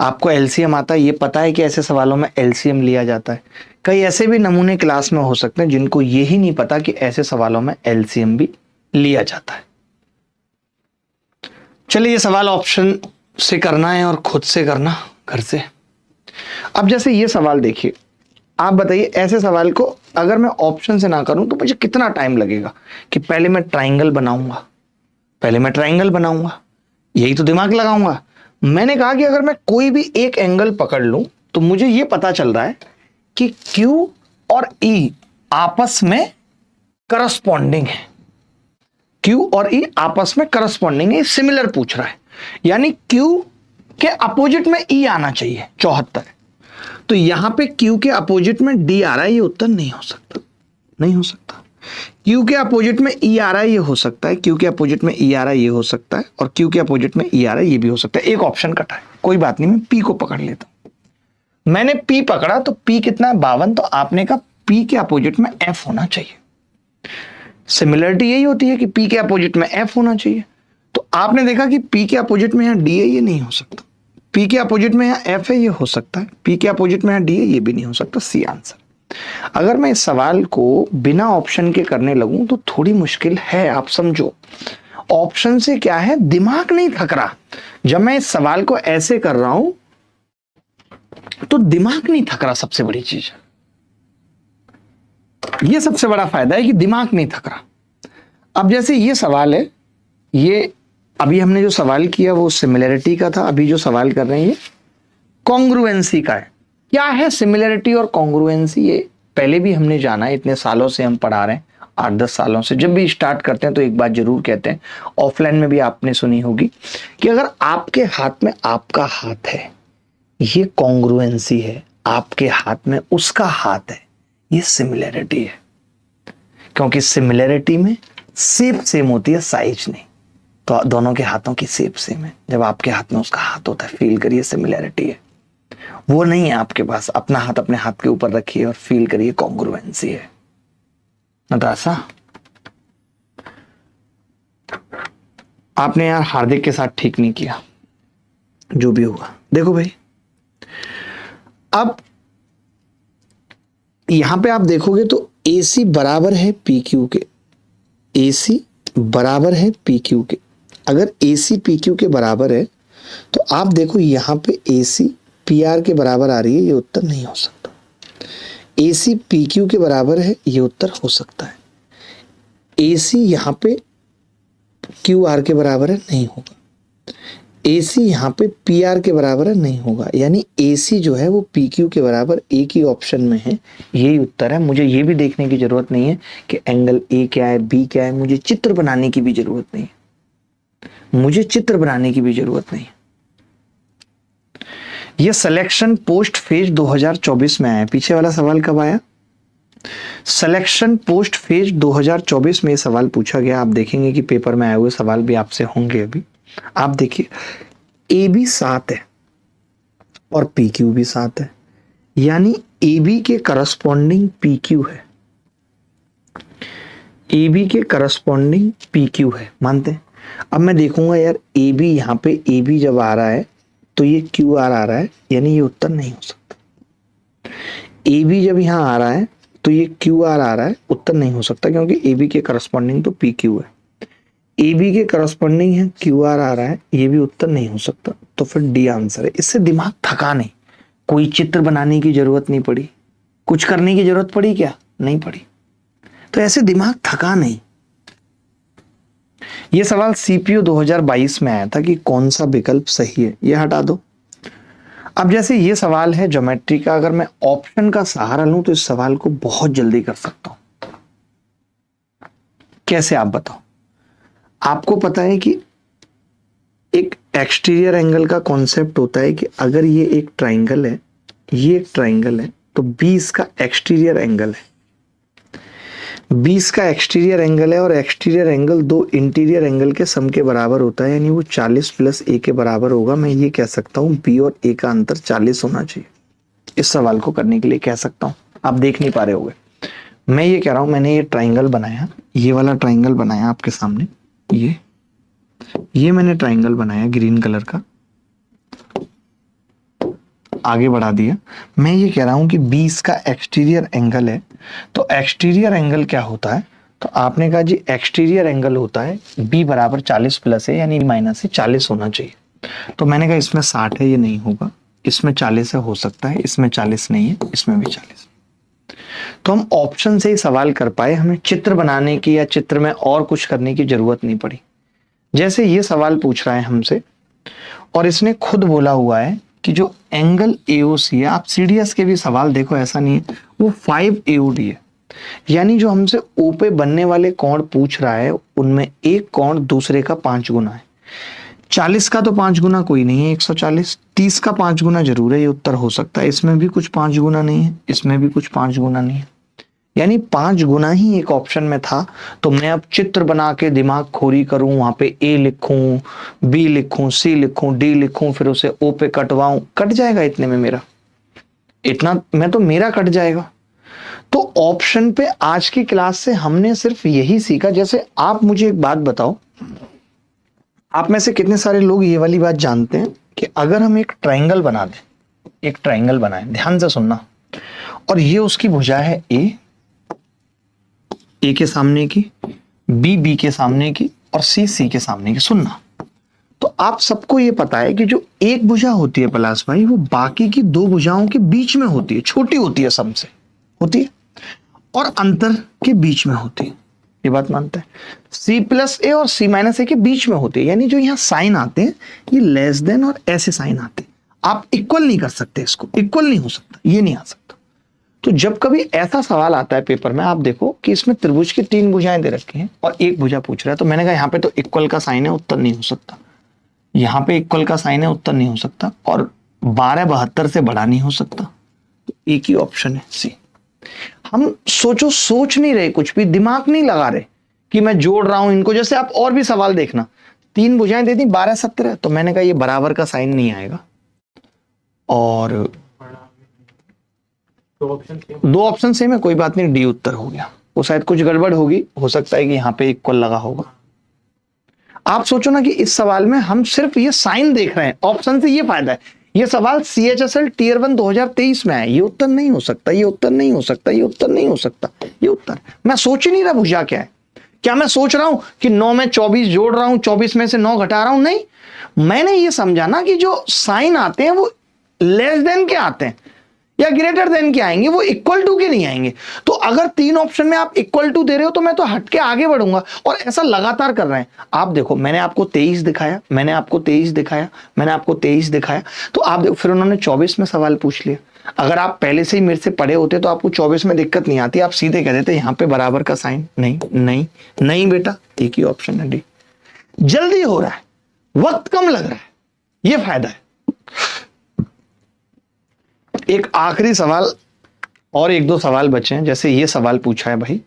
आपको एलसीएम आता है, ये पता है कि ऐसे सवालों में एलसीएम लिया जाता है। कई ऐसे भी नमूने क्लास में हो सकते हैं जिनको यही नहीं पता कि ऐसे सवालों में एलसीएम भी लिया जाता है। चलिए, ये सवाल ऑप्शन से करना है और खुद से करना घर से। अब जैसे ये सवाल देखिए, आप बताइए, ऐसे सवाल को अगर मैं ऑप्शन से ना करूं तो मुझे कितना टाइम लगेगा कि पहले मैं ट्राइंगल बनाऊंगा, यही तो दिमाग लगाऊंगा। मैंने कहा कि अगर मैं कोई भी एक एंगल पकड़ लूं तो मुझे यह पता चल रहा है कि Q और E आपस में करस्पॉन्डिंग है। Q और E आपस में करस्पॉन्डिंग है, सिमिलर पूछ रहा है, यानी Q के अपोजिट में E आना चाहिए 74। तो यहां पे Q के अपोजिट में D आ रहा है, ये उत्तर नहीं हो सकता, नहीं हो सकता। Q के अपोजिट में E आ रहा है, ये हो सकता है, Q के अपोजिट में E आ रहा है, ये हो सकता है, और Q के अपोजिट में E आ रहा है, ये भी हो सकता है। एक ऑप्शन कटा है, कोई बात नहीं, मैं P को पकड़ लेता हूं। मैंने P पकड़ा तो P कितना है, 52, तो आपने कहा P के अपोजिट में F होना चाहिए। सिमिलरिटी यही होती है कि P के अपोजिट में F होना चाहिए। तो आपने देखा कि P के अपोजिट में यहां D है, ये नहीं हो सकता। P के अपोजिट में यहां F है, ये हो सकता है। P के अपोजिट में यहां D है, ये भी नहीं हो सकता। C answer. अगर मैं इस सवाल को बिना ऑप्शन के करने लगूं तो थोड़ी मुश्किल है, आप समझो। ऑप्शन से क्या है, दिमाग नहीं थक रहा। जब मैं इस सवाल को ऐसे कर रहा हूं तो दिमाग नहीं थक रहा, सबसे बड़ी चीज। ये सबसे बड़ा फायदा है कि दिमाग नहीं थक रहा। अब जैसे ये सवाल है, ये अभी हमने जो सवाल किया वो सिमिलरिटी का था, अभी जो सवाल कर रहे हैं ये कॉन्ग्रुएंसी का है। क्या है सिमिलरिटी और कॉन्ग्रुएंसी, ये पहले भी हमने जाना है, इतने सालों से हम पढ़ा रहे हैं, 8-10 सालों से। जब भी स्टार्ट करते हैं तो एक बात जरूर कहते हैं, ऑफलाइन में भी आपने सुनी होगी, कि अगर आपके हाथ में आपका हाथ है, ये कॉन्ग्रुएंसी है, आपके हाथ में उसका हाथ है, ये सिमिलरिटी है। क्योंकि सिमिलरिटी में शेप सेम होती है, साइज नहीं। तो दोनों के हाथों की शेप सेम है, जब आपके हाथ में उसका हाथ होता है, फील करिए सिमिलरिटी है। वो नहीं है आपके पास, अपना हाथ अपने हाथ के ऊपर रखिए और फील करिए कॉन्ग्रुएंसी है। नताशा, आपने यार हार्दिक के साथ ठीक नहीं किया, जो भी हुआ। देखो भाई, अब यहां पे आप देखोगे तो AC बराबर है PQ के, AC बराबर है PQ के। अगर AC PQ के बराबर है तो आप देखो यहां पे AC पी आर के बराबर आ रही है, ये उत्तर नहीं हो सकता। ए सी पी क्यू के बराबर है, ये उत्तर हो सकता है। ए सी यहाँ पे क्यू आर के बराबर है, नहीं होगा। ए सी यहाँ पे पी आर के बराबर है, नहीं होगा। यानी ए सी जो है वो पी क्यू के बराबर एक ही ऑप्शन में है, यही उत्तर है। मुझे ये भी देखने की जरूरत नहीं है कि एंगल ए क्या है, बी क्या है, मुझे चित्र बनाने की भी जरूरत नहीं है, मुझे चित्र बनाने की भी जरूरत नहीं है। ये सिलेक्शन पोस्ट फेज 2024 में आया। पीछे वाला सवाल कब आया? सिलेक्शन पोस्ट फेज 2024 में सवाल पूछा गया। आप देखेंगे कि पेपर में आए हुए सवाल भी आपसे होंगे। अभी आप देखिए, ए बी 7 है और पी क्यू भी 7 है, यानी ए बी के करस्पॉन्डिंग पी क्यू है, ए बी के करस्पॉन्डिंग पी क्यू है, मानते हैं। अब मैं देखूंगा यार, ए बी यहाँ पे ए बी जब आ रहा है तो ये क्यू आर आ रहा है, यानी ये उत्तर नहीं हो सकता। ए बी जब यहाँ आ रहा है तो ये क्यू आर आ रहा है, उत्तर नहीं हो सकता, क्योंकि ए बी के करस्पॉन्डिंग तो पी क्यू है। ए बी के करस्पॉन्डिंग है क्यू आर आ रहा है, ये भी उत्तर नहीं हो सकता। तो फिर डी आंसर है। इससे दिमाग थका नहीं, कोई चित्र बनाने की जरूरत नहीं पड़ी, कुछ करने की जरूरत पड़ी क्या? नहीं पड़ी। तो ऐसे दिमाग थका नहीं। ये सवाल सीपीयू 2022 में आया था कि कौन सा विकल्प सही है, ये हटा दो। अब जैसे ये सवाल है ज्योमेट्री का, अगर मैं ऑप्शन का सहारा लूं तो इस सवाल को बहुत जल्दी कर सकता हूं। कैसे आप बताओ? आपको पता है कि एक एक्सटीरियर एंगल का कॉन्सेप्ट होता है कि अगर ये एक ट्राइंगल है, ये एक ट्राइंगल है, तो 20 का एक्सटीरियर एंगल है, 20 का एक्सटीरियर एंगल है, और एक्सटीरियर एंगल दो इंटीरियर एंगल के सम के बराबर होता है, यानी वो 40 प्लस ए के बराबर होगा। मैं ये कह सकता हूँ बी और ए का अंतर 40 होना चाहिए। इस सवाल को करने के लिए कह सकता हूँ। आप देख नहीं पा रहे होंगे, मैं ये कह रहा हूँ, मैंने ये ट्राइंगल बनाया, ये वाला ट्राइंगल बनाया आपके सामने, ये मैंने ट्राइंगल बनाया ग्रीन कलर का, आगे बढ़ा दिया। मैं ये कह रहा हूं कि 20 का एक्सटीरियर एंगल है, तो एक्सटीरियर एंगल क्या होता है? तो आपने कहा जी एक्सटीरियर एंगल होता है b बराबर 40 प्लस है, यानी माइनस से 40 होना चाहिए। तो मैंने कहा इसमें 60 है, ये नहीं होगा, इसमें 40 है, हो सकता है, इसमें 40 नहीं है, इसमें भी 40। तो हम ऑप्शन से ही सवाल कर पाए, हमें चित्र बनाने की या चित्र में और कुछ करने की जरूरत नहीं पड़ी। जैसे ये सवाल पूछ रहा है हमसे, और इसने खुद बोला हुआ है कि जो एंगल AOC है, आप CDS के भी सवाल देखो, ऐसा नहीं है, वो 5 AOD है, यानी जो हमसे O पे बनने वाले कोण पूछ रहा है उनमें एक कोण दूसरे का 5 गुना है। 40 का तो 5 गुना कोई नहीं है, 140, 30 का 5 गुना जरूर है, ये उत्तर हो सकता है। इसमें भी कुछ 5 गुना नहीं है, इसमें भी कुछ 5 गुना नहीं है, यानी 5 गुना ही एक ऑप्शन में था। तो मैं अब चित्र बना के दिमाग खोरी करूं, वहां पे A लिखूं, B लिखूं, C लिखूं, D लिखूं, फिर उसे O पे कटवाऊं, कट जाएगा इतने में मेरा, इतना में तो मेरा कट जाएगा। तो ऑप्शन पे आज की क्लास से हमने सिर्फ यही सीखा। जैसे आप मुझे एक बात बताओ, आप में से कितने सारे लोग ये वाली बात जानते हैं कि अगर हम एक ट्राइंगल बना दें, एक ट्राइंगल बनाएं, ध्यान से सुनना, और ये उसकी भुजा है ए के सामने की, बी के सामने की, और सी के सामने की, सुनना। तो आप सबको ये पता है कि जो एक भुजा होती है पलाश भाई, वो बाकी की दो भुजाओं के बीच में होती है, छोटी होती है, सबसे होती है, और अंतर के बीच में होती है। ये बात मानते हैं। C+A और C-A के बीच में होती है, यानी जो यहाँ साइन आते हैं ये लेस देन और ऐसे साइन आते हैं। आप इक्वल नहीं कर सकते, इसको इक्वल नहीं हो सकता, ये नहीं आ सकता। तो जब कभी ऐसा सवाल आता है पेपर में, आप देखो कि इसमें त्रिभुज की 3 भुजाएं दे रखी हैं और एक भुजा पूछ रहा है, तो मैंने कहा यहाँ पे तो इक्वल का साइन है, उत्तर नहीं हो सकता। यहाँ पे इक्वल का साइन है, उत्तर नहीं हो सकता, और 1272 से बड़ा नहीं हो सकता। तो एक ही ऑप्शन है C। हम सोच नहीं रहे, कुछ भी दिमाग नहीं लगा रहे कि मैं जोड़ रहा हूं इनको। जैसे आप और भी सवाल देखना, 3 भुजाएं दे दी, 1270, तो मैंने कहा ये बराबर का साइन नहीं आएगा, और 2 ऑप्शन सेम है, कोई बात नहीं, डी उत्तर हो गया। वो शायद कुछ गड़बड़ होगी, हो सकता है कि यहाँ पे इक्वल लगा होगा। आप सोचो ना कि इस सवाल में हम सिर्फ ये साइन देख रहे हैं, ऑप्शन से ये फायदा है। ये सवाल CHSL Tier 1 2023 में है, ये उत्तर नहीं हो सकता, ये उत्तर नहीं हो सकता, ये उत्तर नहीं हो सकता, ये उत्तर। मैं सोच ही नहीं रहा भुजा क्या है। क्या मैं सोच रहा हूं कि 9 में 24 जोड़ रहा हूं, 24 में से 9 घटा रहा हूं? नहीं, मैंने ये समझा ना कि जो साइन आते हैं वो लेस देन के आते हैं या ग्रेटर देन के आएंगे, वो इक्वल टू के नहीं आएंगे। तो अगर 3 ऑप्शन में आप इक्वल टू दे रहे हो तो मैं तो हट के आगे बढ़ूंगा, और ऐसा लगातार कर रहे हैं। आप देखो, मैंने आपको 23 दिखाया, मैंने आपको 23 दिखाया, मैंने आपको 23 दिखाया, तो आप देखो फिर उन्होंने 24 में सवाल पूछ लिया। अगर आप पहले से ही मेरे से पढ़े होते तो आपको 24 में दिक्कत नहीं आती, आप सीधे कह देते यहाँ पे बराबर का साइन। नहीं नहीं नहीं बेटा, एक ही ऑप्शन है डी। जल्दी हो रहा है, वक्त कम लग रहा है, ये फायदा है। एक आखिरी सवाल और 1-2 सवाल बचे हैं। जैसे ये सवाल पूछा है भाई,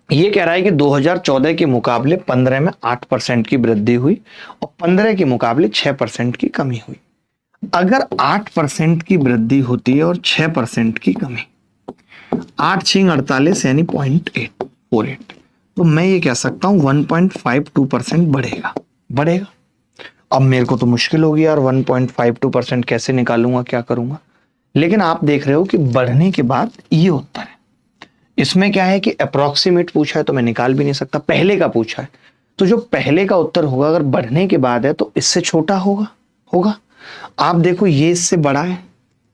ये कह रहा है कि 2014 के मुकाबले 15 में 8% की वृद्धि हुई और 15 के मुकाबले 6% की कमी हुई। अगर 8% की वृद्धि होती है और 6% की कमी, 8 6 48 यानी 0.848, तो मैं ये कह सकता हूं 1.52% बढ़ेगा। अब मेरे को तो मुश्किल होगी यार, 1.52% कैसे निकालूंगा, क्या करूंगा। लेकिन आप देख रहे हो कि बढ़ने के बाद ये उत्तर है। इसमें क्या है कि अप्रोक्सीमेट पूछा है तो मैं निकाल भी नहीं सकता, पहले का पूछा है तो जो पहले का उत्तर होगा अगर बढ़ने के बाद है तो इससे छोटा होगा। आप देखो, ये इससे बड़ा है,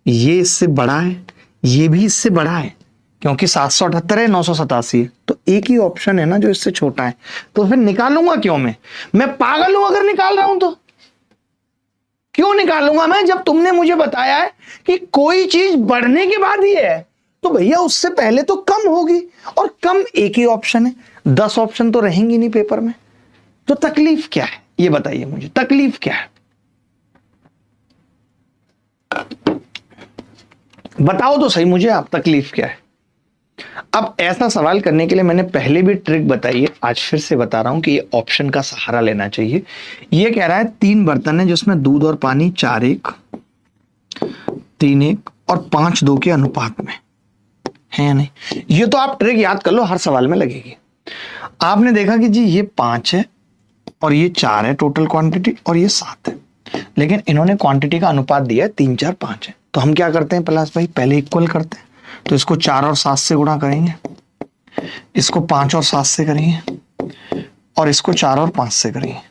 ये इससे बड़ा है, ये भी इससे बड़ा है, क्योंकि 778 है, 987 है, तो एक ही ऑप्शन है ना जो इससे छोटा है। तो फिर निकालूंगा क्यों मैं पागल हूं अगर निकाल रहा हूं तो? क्यों निकालूंगा मैं जब तुमने मुझे बताया है कि कोई चीज बढ़ने के बाद ही है, तो भैया उससे पहले तो कम होगी, और कम एक ही ऑप्शन है, 10 ऑप्शन तो रहेंगी नहीं पेपर में। तो तकलीफ क्या है ये बताइए मुझे, तकलीफ क्या है बताओ तो सही मुझे आप, तकलीफ क्या है। अब ऐसा सवाल करने के लिए मैंने पहले भी ट्रिक बताई है, आज फिर से बता रहा हूं कि ये ऑप्शन का सहारा लेना चाहिए। ये कह रहा है 3 बर्तन है जिसमें दूध और पानी 4:1, 3:1 और 5:2 के अनुपात में है या नहीं। ये तो आप ट्रिक याद कर लो, हर सवाल में लगेगी। आपने देखा कि जी ये 5 है और ये 4 है टोटल क्वांटिटी, और ये 7 है, लेकिन इन्होंने क्वांटिटी का अनुपात दिया है 3 4 5 है। तो हम क्या करते हैं प्लस भाई, पहले इक्वल करते हैं, तो इसको 4 और 7 से गुणा करेंगे, इसको 5 और 7 से करेंगे, और इसको 4 और 5 से करेंगे,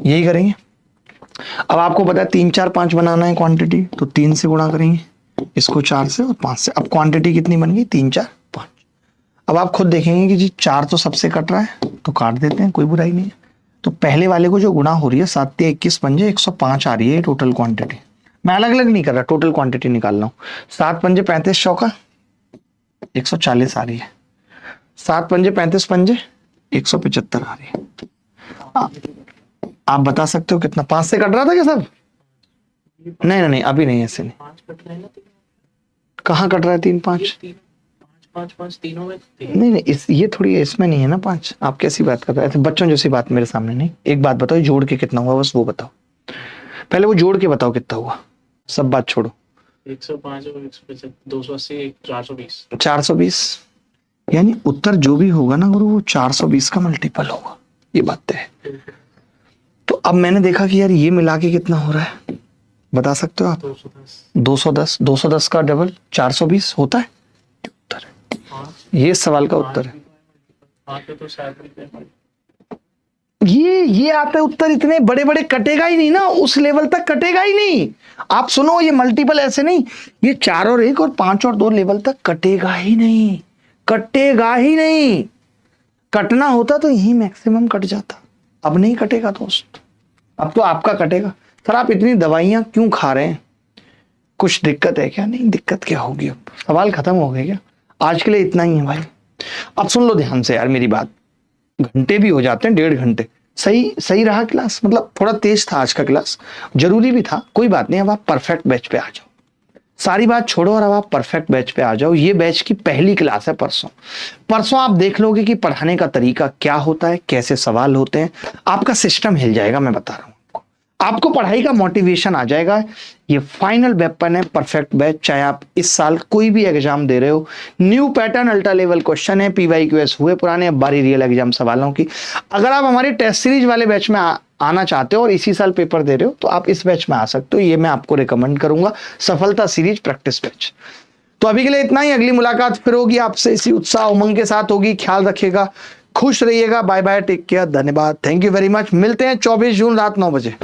यही करेंगे। अब आपको पता है 3 4 5 बनाना है क्वांटिटी, तो 3 से गुणा करेंगे, इसको 4 से और 5 से। अब क्वांटिटी कितनी बन गई, 3 4 5। अब आप खुद देखेंगे कि जी 4 तो सबसे कट रहा है, तो काट देते हैं, कोई बुराई नहीं है। तो पहले वाले को जो गुणा हो रही है, 7 3 21 पंजे 105 आ रही है टोटल क्वांटिटी। मैं अलग अलग नहीं कर रहा, टोटल क्वांटिटी निकाल रहा हूं। 7 पंजे 35 चौका 140 आ रही है, 7 पंजे 35 पंजे 175 आ रही है। आप बता सकते हो कितना 5 से कट रहा था क्या सब? नहीं, अभी नहीं, ऐसे नहीं। कहाँ कट रहा है 3 5? 5 तीनों में नहीं, ये थोड़ी इसमें नहीं है ना 5। आप कैसी बात कर रहे हैं, ऐसे बच्चों जैसी बात मेरे सामने नहीं। एक बात बताओ, जोड़ के कितना हुआ, बस वो बताओ। पहले वो जोड़ के बताओ कितना हुआ, सब बात छोड़ो। 105 और 175 280 420 420, यानी उत्तर जो भी होगा ना गुरु, वो 420 का मल्टीपल होगा, ये बात है। तो अब मैंने देखा कि यार ये मिला के कितना हो रहा है, बता सकते हो आप? 210 210 का डबल 420 होता है, उत्तर है। ये सवाल का उत्तर है। ये आता है उत्तर, इतने बड़े बड़े कटेगा ही नहीं ना, उस लेवल तक कटेगा ही नहीं। आप सुनो, ये मल्टीपल ऐसे नहीं, ये 4 और 1 और 5 और 2 लेवल तक कटेगा ही नहीं, कटेगा ही नहीं। कटना होता तो यही मैक्सिमम कट जाता, अब नहीं कटेगा दोस्त, अब तो आपका कटेगा। सर आप इतनी दवाइयां क्यों खा रहे हैं, कुछ दिक्कत है क्या? नहीं दिक्कत क्या होगी, अब सवाल खत्म हो गए क्या? आज के लिए इतना ही है भाई। अब सुन लो ध्यान से यार मेरी बात, घंटे भी हो जाते हैं, 1.5 घंटे। सही रहा क्लास, मतलब थोड़ा तेज था आज का क्लास, जरूरी भी था, कोई बात नहीं। अब आप परफेक्ट बैच पे आ जाओ, सारी बात छोड़ो और अब आप परफेक्ट बैच पे आ जाओ। ये बैच की पहली क्लास है परसों आप देख लोगे कि पढ़ाने का तरीका क्या होता है, कैसे सवाल होते हैं, आपका सिस्टम हिल जाएगा। मैं बता रहा हूं आपको पढ़ाई का मोटिवेशन आ जाएगा। ये फाइनल वेपन है परफेक्ट बैच, चाहे आप इस साल कोई भी एग्जाम दे रहे हो। New pattern ultra level question है, PYQS हुए पुराने, अब बारी रियल एग्जाम सवालों की। अगर आप हमारे टेस्ट सीरीज वाले बैच में आना चाहते हो और इसी साल पेपर दे रहे हो तो आप इस बैच में आ सकते हो, ये मैं आपको रिकमेंड करूंगा, सफलता सीरीज प्रैक्टिस बैच। तो अभी के लिए इतना ही, अगली मुलाकात फिर होगी आपसे इसी उत्साह उमंग के साथ होगी। ख्याल रखिएगा, खुश रहिएगा, बाय बाय, टेक केयर, धन्यवाद, थैंक यू वेरी मच। मिलते हैं 24 जून रात 9 बजे।